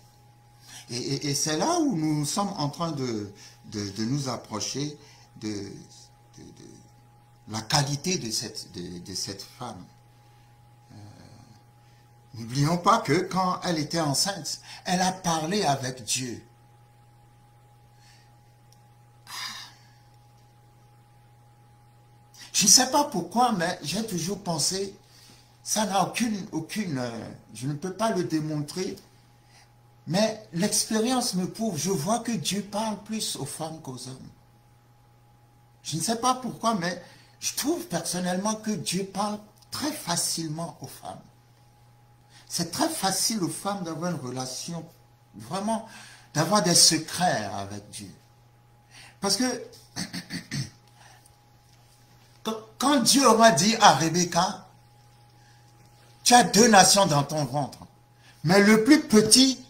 Et c'est là où nous sommes en train de nous approcher de la qualité de cette femme. N'oublions pas que quand elle était enceinte, elle a parlé avec Dieu. Je ne sais pas pourquoi, mais j'ai toujours pensé, ça n'a aucune, je ne peux pas le démontrer, mais l'expérience me prouve, je vois que Dieu parle plus aux femmes qu'aux hommes. Je ne sais pas pourquoi, mais je trouve personnellement que Dieu parle très facilement aux femmes. C'est très facile aux femmes d'avoir une relation, vraiment, d'avoir des secrets avec Dieu. Parce que, quand Dieu aura dit à Rebecca, tu as 2 nations dans ton ventre, mais le plus petit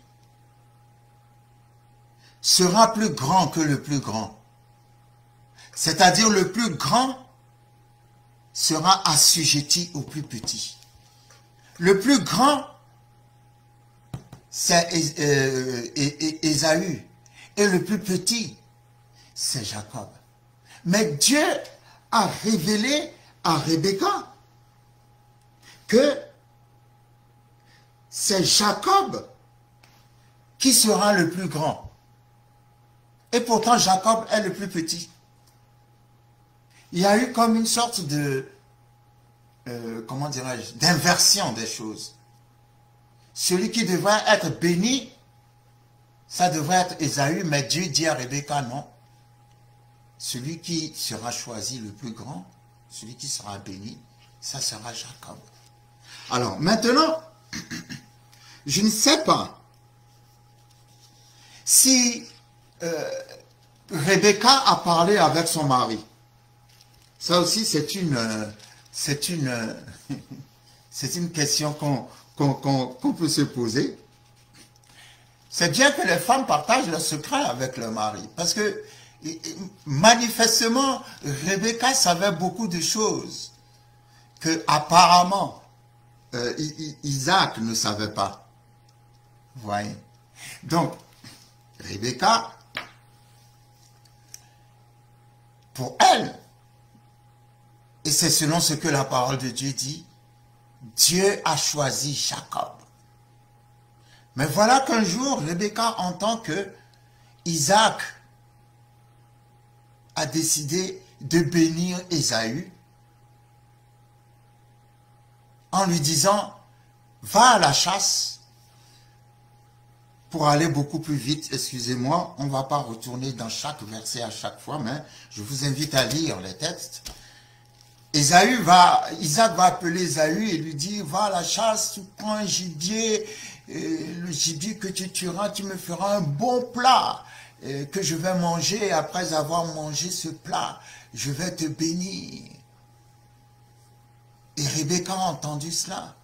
sera plus grand que le plus grand. C'est-à-dire le plus grand sera assujetti au plus petit. Le plus grand, c'est Ésaü. Et le plus petit, c'est Jacob. Mais Dieu a révélé à Rebecca que c'est Jacob qui sera le plus grand. Et pourtant, Jacob est le plus petit. Il y a eu comme une sorte de, comment dirais-je, d'inversion des choses. Celui qui devrait être béni, ça devrait être Ésaü, mais Dieu dit à Rebecca, non. Celui qui sera choisi le plus grand, celui qui sera béni, ça sera Jacob. Alors, maintenant, je ne sais pas si Rebecca a parlé avec son mari. Ça aussi, c'est une question qu'on peut se poser. C'est bien que les femmes partagent leurs secrets avec leur mari. Parce que, manifestement, Rebecca savait beaucoup de choses que, apparemment, Isaac ne savait pas. Vous voyez? Donc, Rebecca, pour elle, et c'est selon ce que la parole de Dieu dit, Dieu a choisi Jacob. Mais voilà qu'un jour, Rebecca entend que Isaac a décidé de bénir Ésaü en lui disant, va à la chasse. Pour aller beaucoup plus vite, excusez-moi, on ne va pas retourner dans chaque verset à chaque fois, mais je vous invite à lire les textes. Isaac va appeler Ésaü et lui dire, va à la chasse, tu prends un gibier, le gibier que tu tueras, tu me feras un bon plat que je vais manger, et après avoir mangé ce plat, je vais te bénir. Et Rebecca a entendu cela.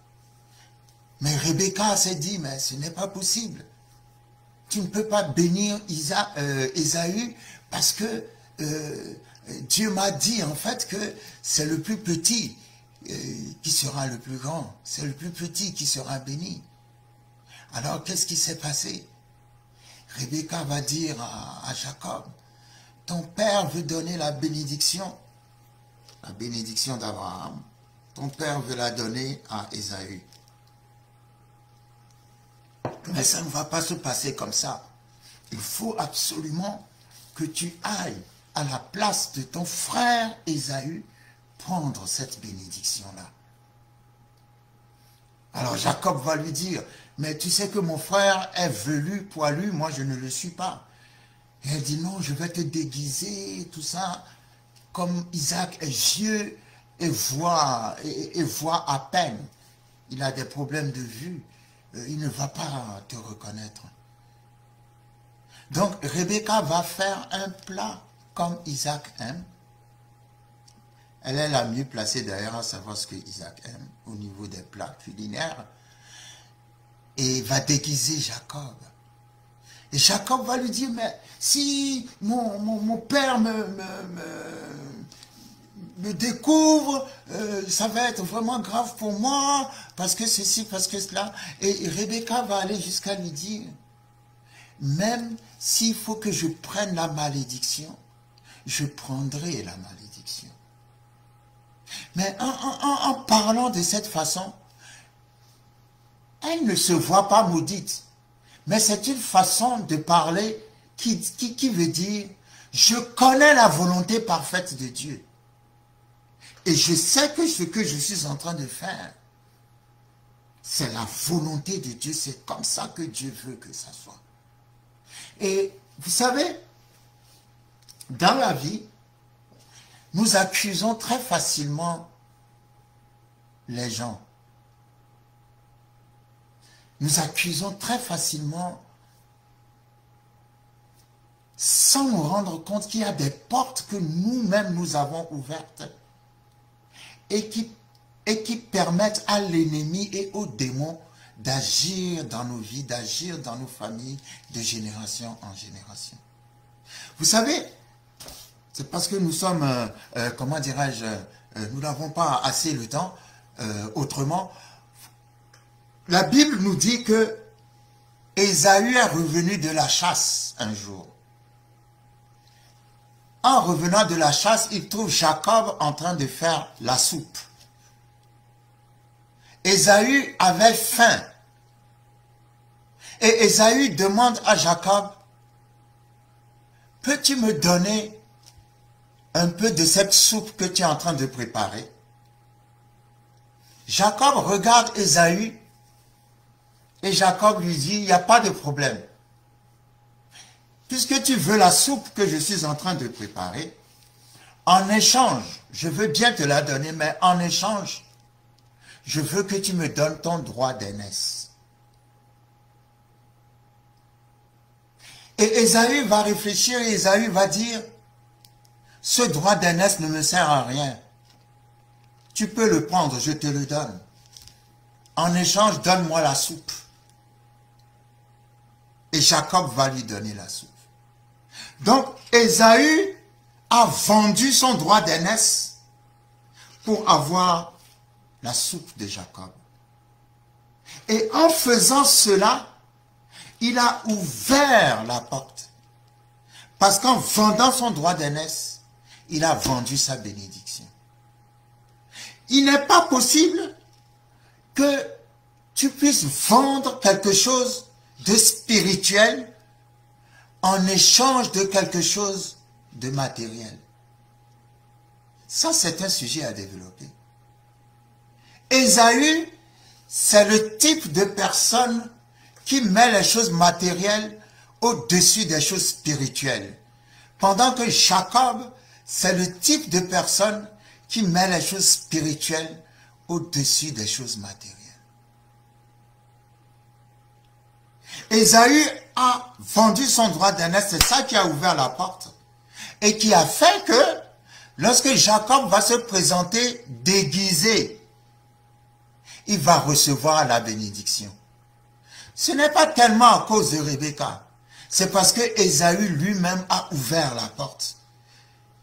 Mais Rebecca s'est dit, mais ce n'est pas possible. Tu ne peux pas bénir Ésaü parce que Dieu m'a dit en fait que c'est le plus petit qui sera le plus grand. C'est le plus petit qui sera béni. Alors qu'est-ce qui s'est passé? Rebecca va dire à Jacob, ton père veut donner la bénédiction d'Abraham. Ton père veut la donner à Ésaü. Mais ça ne va pas se passer comme ça. Il faut absolument que tu ailles à la place de ton frère Ésaü prendre cette bénédiction-là. Alors Jacob va lui dire, mais tu sais que mon frère est velu, poilu, moi je ne le suis pas. Et elle dit, non, je vais te déguiser, tout ça. Comme Isaac est vieux et voit à peine, il a des problèmes de vue, il ne va pas te reconnaître. Donc Rebecca va faire un plat comme Isaac aime. Elle est la mieux placée d'ailleurs à savoir ce que Isaac aime au niveau des plats culinaires. Et va déguiser Jacob. Et Jacob va lui dire, mais si mon père me découvre, ça va être vraiment grave pour moi, parce que ceci, parce que cela. Et Rebecca va aller jusqu'à lui dire, même s'il faut que je prenne la malédiction, je prendrai la malédiction. Mais en parlant de cette façon, elle ne se voit pas maudite. Mais c'est une façon de parler qui veut dire, je connais la volonté parfaite de Dieu. Et je sais que ce que je suis en train de faire, c'est la volonté de Dieu. C'est comme ça que Dieu veut que ça soit. Et vous savez, dans la vie, nous accusons très facilement les gens. Nous accusons très facilement sans nous rendre compte qu'il y a des portes que nous-mêmes nous avons ouvertes et qui permettent à l'ennemi et aux démons d'agir dans nos vies, d'agir dans nos familles de génération en génération. Vous savez, c'est parce que nous sommes, comment dirais-je, nous n'avons pas assez le temps, autrement. La Bible nous dit que Ésaü est revenu de la chasse un jour. En revenant de la chasse, il trouve Jacob en train de faire la soupe. Ésaü avait faim. Et Ésaü demande à Jacob, peux-tu me donner un peu de cette soupe que tu es en train de préparer? Jacob regarde Ésaü et Jacob lui dit, il n'y a pas de problème. Puisque tu veux la soupe que je suis en train de préparer, en échange, je veux bien te la donner, mais en échange, je veux que tu me donnes ton droit d'aînesse. Et Ésaü va réfléchir et Ésaü va dire, ce droit d'aînesse ne me sert à rien. Tu peux le prendre, je te le donne. En échange, donne-moi la soupe. Et Jacob va lui donner la soupe. Donc, Ésaü a vendu son droit d'aînesse pour avoir la soupe de Jacob. Et en faisant cela, il a ouvert la porte. Parce qu'en vendant son droit d'aînesse, il a vendu sa bénédiction. Il n'est pas possible que tu puisses vendre quelque chose de spirituel en échange de quelque chose de matériel. Ça, c'est un sujet à développer. Ésaü, c'est le type de personne qui met les choses matérielles au-dessus des choses spirituelles. Pendant que Jacob, c'est le type de personne qui met les choses spirituelles au-dessus des choses matérielles. Ésaü a vendu son droit d'aînesse, c'est ça qui a ouvert la porte. Et qui a fait que, lorsque Jacob va se présenter déguisé, il va recevoir la bénédiction. Ce n'est pas tellement à cause de Rebecca, c'est parce que Ésaü lui-même a ouvert la porte.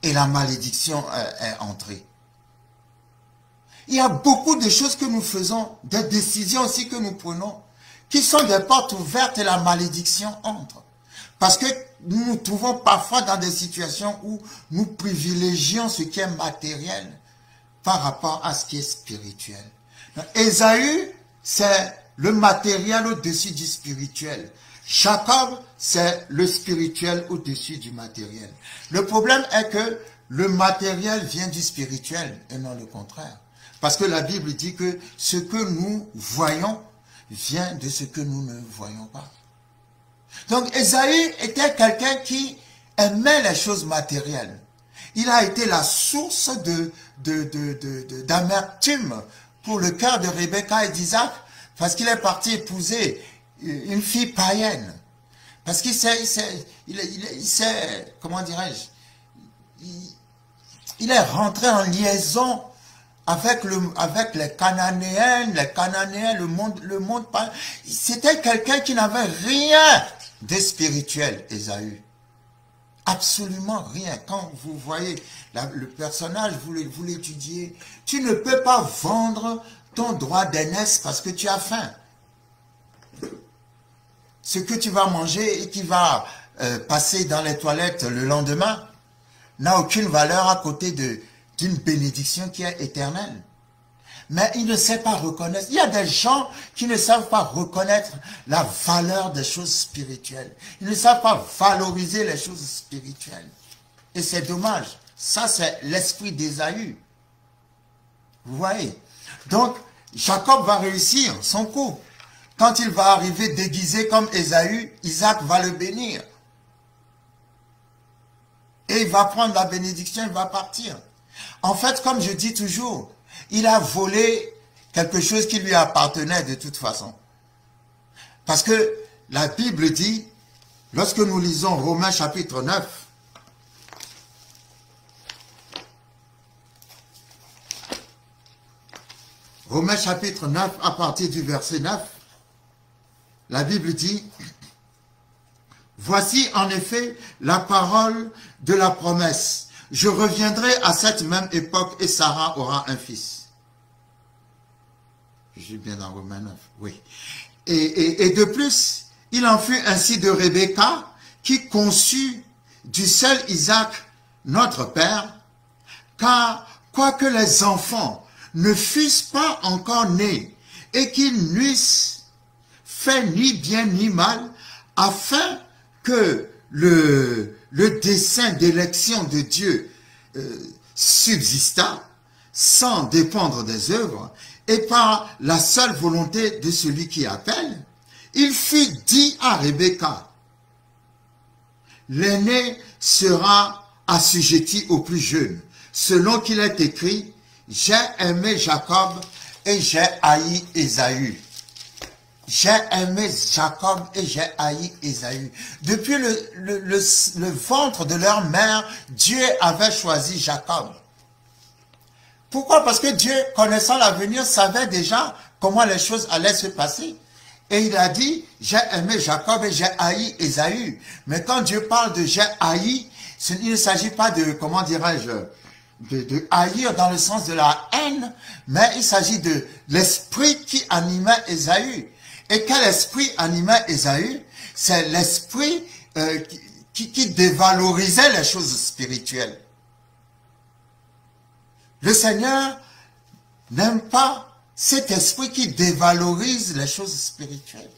Et la malédiction est entrée. Il y a beaucoup de choses que nous faisons, des décisions aussi que nous prenons, qui sont des portes ouvertes et la malédiction entre. Parce que nous nous trouvons parfois dans des situations où nous privilégions ce qui est matériel par rapport à ce qui est spirituel. Ésaü, c'est le matériel au-dessus du spirituel. Jacob, c'est le spirituel au-dessus du matériel. Le problème est que le matériel vient du spirituel et non le contraire. Parce que la Bible dit que ce que nous voyons vient de ce que nous ne voyons pas. Donc Ésaü était quelqu'un qui aimait les choses matérielles. Il a été la source d'amertume pour le cœur de Rebecca et d'Isaac, parce qu'il est parti épouser une fille païenne. Parce qu'il s'est, comment dirais-je, il est rentré en liaison avec les Cananéens, le monde païen. C'était quelqu'un qui n'avait rien de spirituel, Ésaü. Absolument rien. Quand vous voyez le personnage, vous l'étudiez, tu ne peux pas vendre ton droit d'aînesse parce que tu as faim. Ce que tu vas manger et qui va passer dans les toilettes le lendemain n'a aucune valeur à côté d'une bénédiction qui est éternelle. Mais il ne sait pas reconnaître. Il y a des gens qui ne savent pas reconnaître la valeur des choses spirituelles. Ils ne savent pas valoriser les choses spirituelles. Et c'est dommage. Ça, c'est l'esprit d'Ésaü. Vous voyez? Donc, Jacob va réussir son coup. Quand il va arriver déguisé comme Ésaü, Isaac va le bénir. Et il va prendre la bénédiction, il va partir. En fait, comme je dis toujours, il a volé quelque chose qui lui appartenait de toute façon. Parce que la Bible dit, lorsque nous lisons Romains chapitre 9, Romains chapitre 9, à partir du verset 9, la Bible dit, « Voici en effet la parole de la promesse. Je reviendrai à cette même époque et Sarah aura un fils. » Je suis bien dans Romains 9, oui. Et de plus, il en fut ainsi de Rebecca, qui conçut du seul Isaac, notre père, car quoique les enfants ne fussent pas encore nés et qu'ils n'eussent fait ni bien ni mal, afin que le dessein d'élection de Dieu subsistât, sans dépendre des œuvres, et par la seule volonté de celui qui appelle, il fut dit à Rebecca, l'aîné sera assujetti au plus jeune, selon qu'il est écrit, j'ai aimé Jacob et j'ai haï Ésaü. J'ai aimé Jacob et j'ai haï Ésaü. Depuis le ventre de leur mère, Dieu avait choisi Jacob. Pourquoi? Parce que Dieu, connaissant l'avenir, savait déjà comment les choses allaient se passer. Et il a dit, j'ai aimé Jacob et j'ai haï Ésaü. Mais quand Dieu parle de j'ai haï, il ne s'agit pas de, comment dirais-je, de haïr dans le sens de la haine, mais il s'agit de l'esprit qui animait Ésaü. Et quel esprit animait Ésaü? C'est l'esprit qui dévalorisait les choses spirituelles. Le Seigneur n'aime pas cet esprit qui dévalorise les choses spirituelles.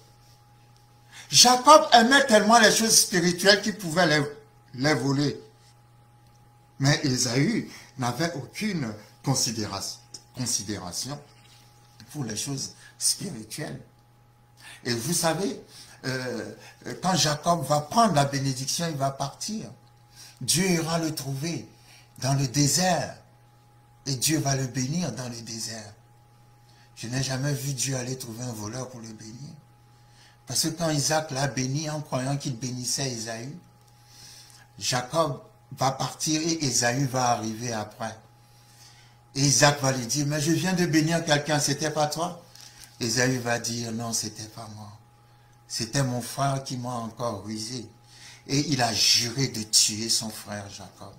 Jacob aimait tellement les choses spirituelles qu'il pouvait les voler. Mais Ésaü n'avait aucune considération pour les choses spirituelles. Et vous savez, quand Jacob va prendre la bénédiction, il va partir. Dieu ira le trouver dans le désert. et Dieu va le bénir dans le désert. Je n'ai jamais vu Dieu aller trouver un voleur pour le bénir. Parce que quand Isaac l'a béni en croyant qu'il bénissait Ésaü, Jacob va partir et Ésaü va arriver après. Et Isaac va lui dire, mais je viens de bénir quelqu'un, c'était pas toi? Ésaü va dire, non, c'était pas moi. C'était mon frère qui m'a encore rusé. Et il a juré de tuer son frère Jacob.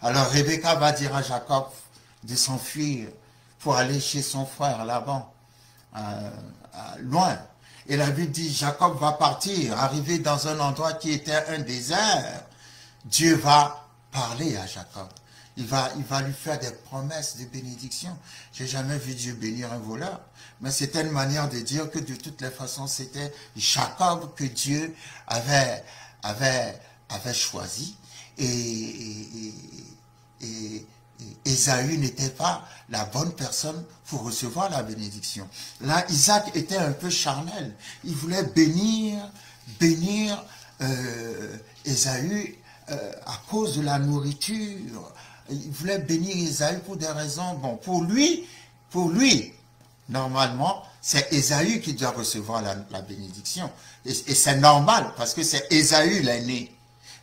Alors Rebecca va dire à Jacob de s'enfuir pour aller chez son frère Laban, loin. Et la Bible dit, Jacob va partir, arriver dans un endroit qui était un désert. Dieu va parler à Jacob. Il va lui faire des promesses de bénédiction. J'ai jamais vu Dieu bénir un voleur. Mais c'était une manière de dire que de toutes les façons, c'était Jacob que Dieu avait choisi. Et Ésaü n'était pas la bonne personne pour recevoir la bénédiction. Là, Isaac était un peu charnel. Il voulait bénir Ésaü à cause de la nourriture. Il voulait bénir Ésaü pour des raisons, bon, pour lui, normalement, c'est Ésaü qui doit recevoir la bénédiction. Et c'est normal, parce que c'est Ésaü l'aîné.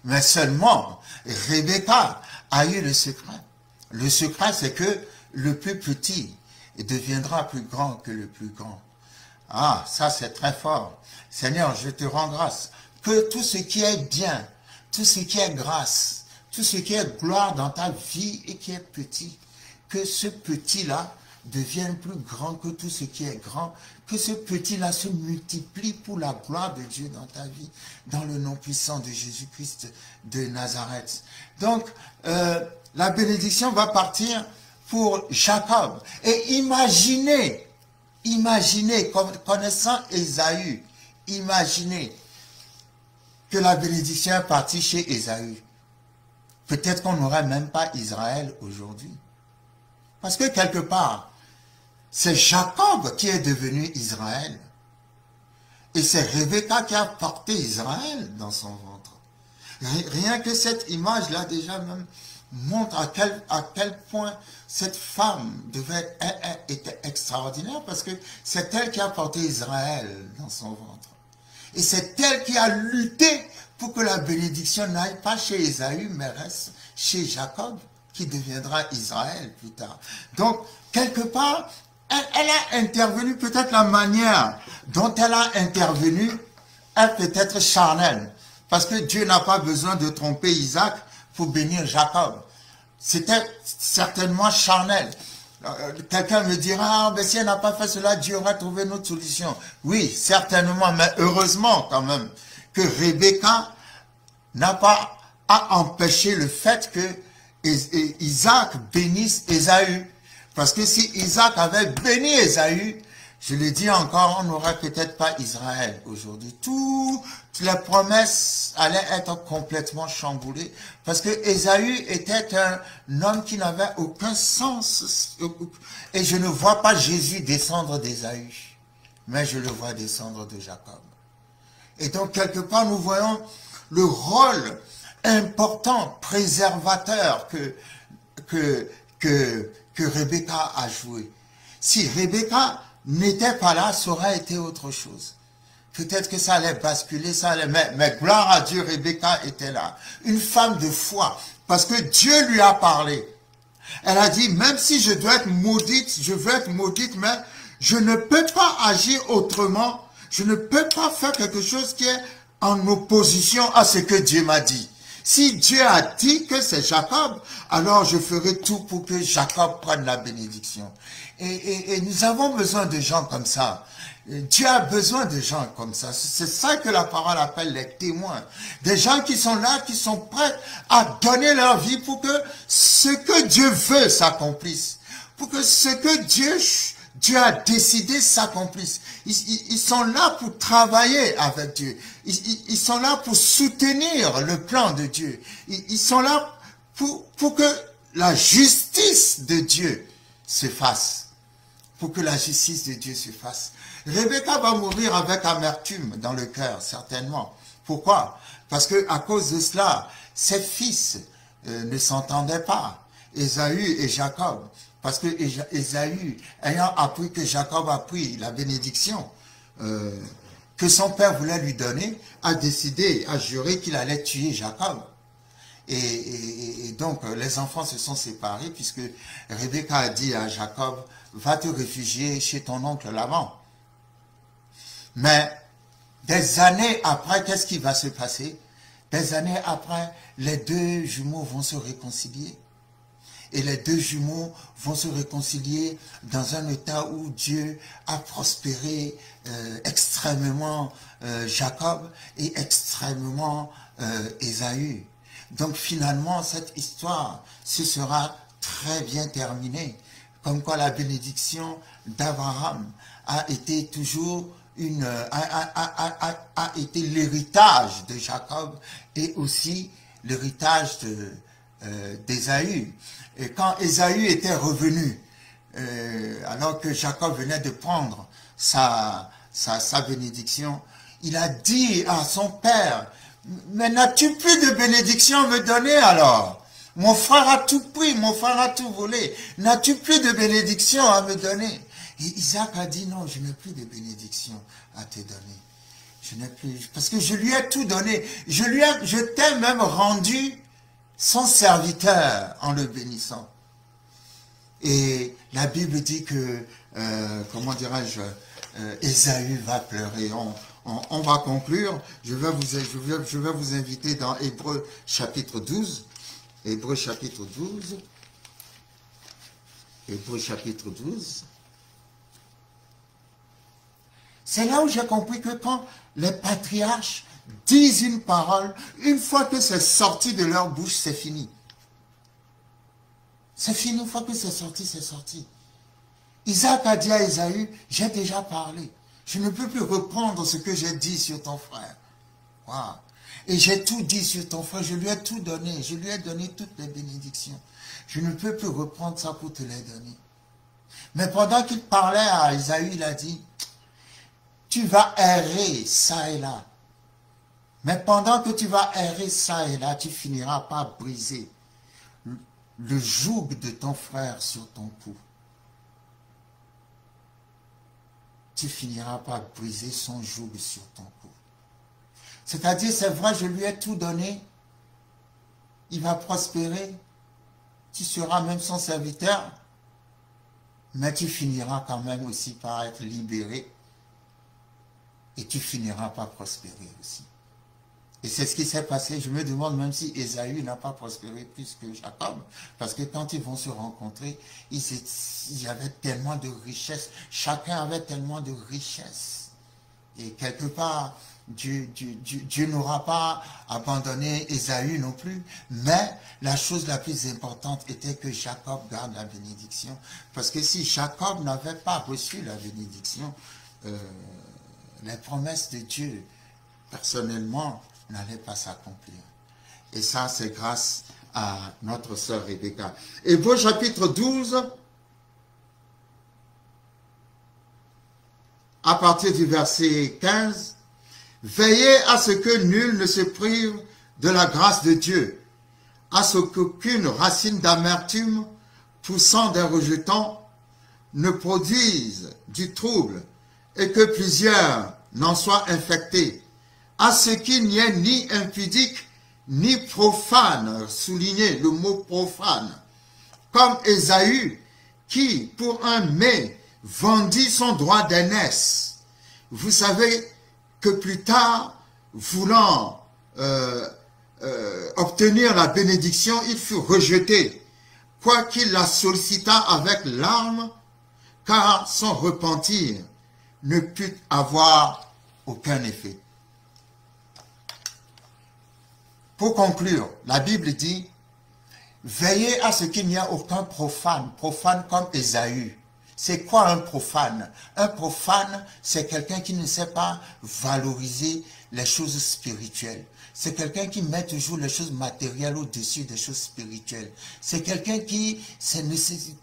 Mais seulement, Rebecca a eu le secret. Le secret, c'est que le plus petit deviendra plus grand que le plus grand. Ah, ça c'est très fort. Seigneur, je te rends grâce que tout ce qui est bien, tout ce qui est grâce, tout ce qui est gloire dans ta vie et qui est petit, que ce petit-là devienne plus grand que tout ce qui est grand, que ce petit-là se multiplie pour la gloire de Dieu dans ta vie, dans le nom puissant de Jésus-Christ de Nazareth. Donc, la bénédiction va partir pour Jacob. Et imaginez, connaissant Ésaü, imaginez que la bénédiction est partie chez Ésaü. Peut-être qu'on n'aurait même pas Israël aujourd'hui. Parce que quelque part, c'est Jacob qui est devenu Israël. Et c'est Rebecca qui a porté Israël dans son ventre. Rien que cette image-là déjà même montre à quel point cette femme était extraordinaire, parce que c'est elle qui a porté Israël dans son ventre. Et c'est elle qui a lutté pour que la bénédiction n'aille pas chez Ésaü, mais reste chez Jacob, qui deviendra Israël plus tard. Donc, quelque part, elle a intervenu, peut-être la manière dont elle a intervenu est peut-être charnelle. Parce que Dieu n'a pas besoin de tromper Isaac pour bénir Jacob. C'était certainement charnel. Quelqu'un me dira, ah, mais si elle n'a pas fait cela, Dieu aurait trouvé une autre solution. Oui, certainement, mais heureusement quand même que Rebecca n'a pas à empêcher le fait que Isaac bénisse Ésaü. Parce que si Isaac avait béni Ésaü, je le dis encore, on n'aurait peut-être pas Israël aujourd'hui. Toutes les promesses allaient être complètement chamboulées. Parce que Ésaü était un homme qui n'avait aucun sens. Et je ne vois pas Jésus descendre d'Ésaü, mais je le vois descendre de Jacob. Et donc, quelque part, nous voyons le rôle important, préservateur que Rebecca a joué. Si Rebecca n'était pas là, ça aurait été autre chose. Peut-être que ça allait basculer, mais gloire à Dieu, Rebecca était là. Une femme de foi, parce que Dieu lui a parlé. Elle a dit, même si je dois être maudite, je veux être maudite, mais je ne peux pas agir autrement. Je ne peux pas faire quelque chose qui est en opposition à ce que Dieu m'a dit. Si Dieu a dit que c'est Jacob, alors je ferai tout pour que Jacob prenne la bénédiction. Et nous avons besoin de gens comme ça. Dieu a besoin de gens comme ça. C'est ça que la parole appelle les témoins. Des gens qui sont là, qui sont prêts à donner leur vie pour que ce que Dieu veut s'accomplisse. Pour que ce que Dieu a décidé s'accomplisse. Ils sont là pour travailler avec Dieu. Ils sont là pour soutenir le plan de Dieu. Ils sont là pour que la justice de Dieu se fasse. Pour que la justice de Dieu se fasse. Rebecca va mourir avec amertume dans le cœur, certainement. Pourquoi? Parce que à cause de cela, ses fils ne s'entendaient pas. Ésaü et Jacob. Parce que Ésaü, ayant appris que Jacob a pris la bénédiction que son père voulait lui donner, a décidé, a juré qu'il allait tuer Jacob. Et donc, les enfants se sont séparés puisque Rebecca a dit à Jacob, va te réfugier chez ton oncle Laban. Mais des années après, qu'est-ce qui va se passer? Des années après, les deux jumeaux vont se réconcilier. Et les deux jumeaux vont se réconcilier dans un état où Dieu a prospéré extrêmement Jacob et extrêmement Ésaü. Donc finalement, cette histoire se sera très bien terminée. Comme quoi la bénédiction d'Abraham a été toujours a été l'héritage de Jacob et aussi l'héritage d'Ésaü. Et quand Ésaü était revenu, alors que Jacob venait de prendre sa bénédiction, il a dit à son père, mais n'as-tu plus de bénédiction à me donner alors? Mon frère a tout pris, mon frère a tout volé. N'as-tu plus de bénédiction à me donner? Et Isaac a dit, non, je n'ai plus de bénédiction à te donner. Je n'ai plus, parce que je lui ai tout donné. Je t'ai même rendu son serviteur en le bénissant. Et la Bible dit que, comment dirais-je, Ésaü va pleurer. On va conclure. Je vais vous inviter dans Hébreux chapitre 12. Hébreux chapitre 12. Hébreux chapitre 12. C'est là où j'ai compris que quand les patriarches disent une parole, une fois que c'est sorti de leur bouche, c'est fini. C'est fini, une fois que c'est sorti, c'est sorti. Isaac a dit à Ésaü, j'ai déjà parlé. Je ne peux plus reprendre ce que j'ai dit sur ton frère. Wow. Et j'ai tout dit sur ton frère, je lui ai tout donné. Je lui ai donné toutes les bénédictions. Je ne peux plus reprendre ça pour te les donner. Mais pendant qu'il parlait à Ésaü, il a dit, tu vas errer ça et là. Mais pendant que tu vas errer ça et là, tu finiras par briser le joug de ton frère sur ton cou. Tu finiras par briser son joug sur ton cou. C'est-à-dire, c'est vrai, je lui ai tout donné. Il va prospérer. Tu seras même son serviteur. Mais tu finiras quand même aussi par être libéré. Et tu finiras par prospérer aussi. Et c'est ce qui s'est passé. Je me demande même si Ésaü n'a pas prospéré plus que Jacob. Parce que quand ils vont se rencontrer, il y avait tellement de richesses. Chacun avait tellement de richesses. Et quelque part, Dieu n'aura pas abandonné Ésaü non plus. Mais la chose la plus importante était que Jacob garde la bénédiction. Parce que si Jacob n'avait pas reçu la bénédiction, les promesses de Dieu, personnellement, n'allait pas s'accomplir. Et ça, c'est grâce à notre sœur Rebecca. Hébreux chapitre 12, à partir du verset 15, « Veillez à ce que nul ne se prive de la grâce de Dieu, à ce qu'aucune racine d'amertume poussant des rejetons ne produise du trouble, et que plusieurs n'en soient infectés, à ce qu'il n'y ait ni impudique, ni profane, soulignez le mot profane, comme Ésaü, qui, pour un mets, vendit son droit d'aînesse. Vous savez que plus tard, voulant obtenir la bénédiction, il fut rejeté, quoiqu'il la sollicita avec larmes, car son repentir ne put avoir aucun effet. Pour conclure, la Bible dit, veillez à ce qu'il n'y ait aucun profane, profane comme Ésaü. C'est quoi un profane? Un profane, c'est quelqu'un qui ne sait pas valoriser les choses spirituelles. C'est quelqu'un qui met toujours les choses matérielles au-dessus des choses spirituelles. C'est quelqu'un qui,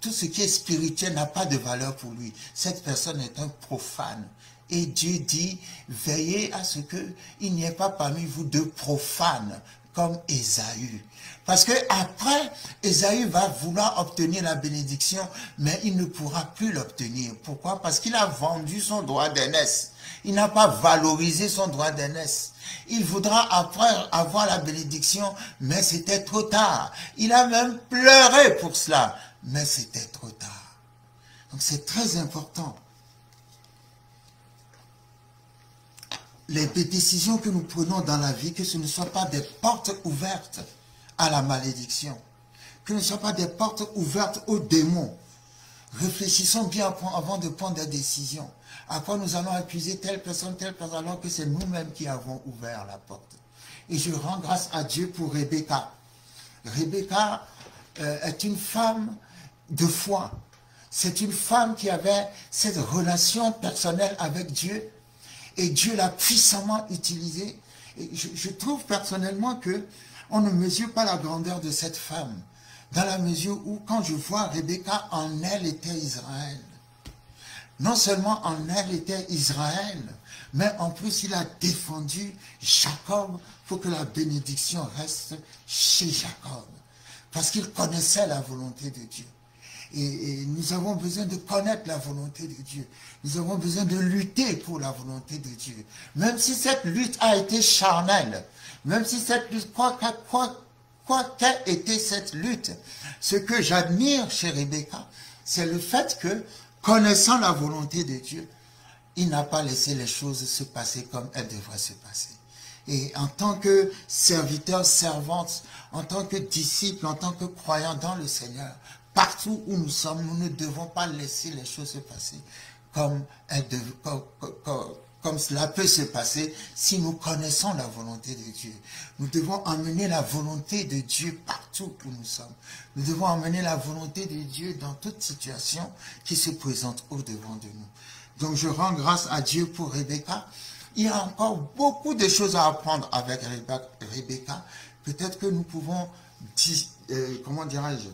tout ce qui est spirituel n'a pas de valeur pour lui. Cette personne est un profane. Et Dieu dit, veillez à ce qu'il n'y ait pas parmi vous de profanes, comme Ésaü. Parce que après, Ésaü va vouloir obtenir la bénédiction, mais il ne pourra plus l'obtenir. Pourquoi? Parce qu'il a vendu son droit d'aînesse. Il n'a pas valorisé son droit d'aînesse. Il voudra après avoir la bénédiction, mais c'était trop tard. Il a même pleuré pour cela, mais c'était trop tard. Donc c'est très important. Les décisions que nous prenons dans la vie, que ce ne soient pas des portes ouvertes à la malédiction, que ce ne soient pas des portes ouvertes aux démons. Réfléchissons bien avant de prendre des décisions. Après, nous allons accuser telle personne, alors que c'est nous-mêmes qui avons ouvert la porte. Et je rends grâce à Dieu pour Rebecca. Rebecca est une femme de foi. C'est une femme qui avait cette relation personnelle avec Dieu. Et Dieu l'a puissamment utilisée. Et je trouve personnellement que on ne mesure pas la grandeur de cette femme. Dans la mesure où, quand je vois Rebecca, en elle était Israël. Non seulement en elle était Israël, mais en plus il a défendu Jacob pour que la bénédiction reste chez Jacob. Parce qu'il connaissait la volonté de Dieu. Et nous avons besoin de connaître la volonté de Dieu. Nous avons besoin de lutter pour la volonté de Dieu. Même si cette lutte a été charnelle, même si cette lutte, quoi qu'ait été cette lutte, ce que j'admire chez Rebecca, c'est le fait que, connaissant la volonté de Dieu, il n'a pas laissé les choses se passer comme elles devraient se passer. Et en tant que serviteur, servante, en tant que disciple, en tant que croyant dans le Seigneur, partout où nous sommes, nous ne devons pas laisser les choses se passer comme cela peut se passer si nous connaissons la volonté de Dieu. Nous devons emmener la volonté de Dieu partout où nous sommes. Nous devons emmener la volonté de Dieu dans toute situation qui se présente au-devant de nous. Donc je rends grâce à Dieu pour Rebecca. Il y a encore beaucoup de choses à apprendre avec Rebecca. Peut-être que nous pouvons, comment dirais-je,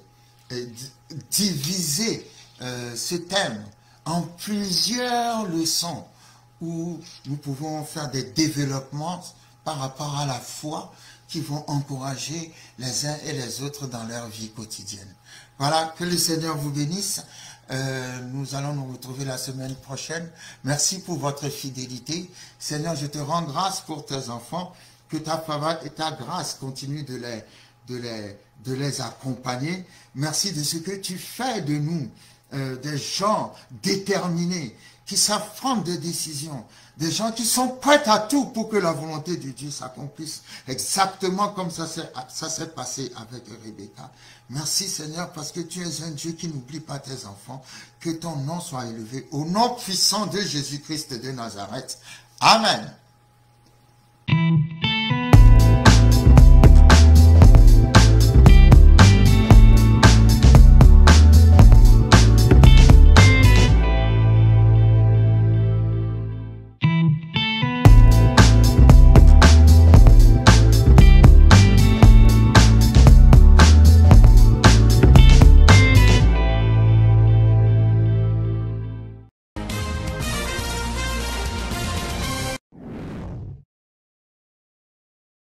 diviser ce thème en plusieurs leçons où nous pouvons faire des développements par rapport à la foi qui vont encourager les uns et les autres dans leur vie quotidienne. Voilà, que le Seigneur vous bénisse. Nous allons nous retrouver la semaine prochaine. Merci pour votre fidélité. Seigneur, je te rends grâce pour tes enfants. Que ta faveur et ta grâce continuent de les accompagner. Merci de ce que tu fais de nous, des gens déterminés, qui savent prendre des décisions, des gens qui sont prêts à tout pour que la volonté de Dieu s'accomplisse exactement comme ça s'est passé avec Rebecca. Merci Seigneur parce que tu es un Dieu qui n'oublie pas tes enfants. Que ton nom soit élevé au nom puissant de Jésus-Christ de Nazareth. Amen.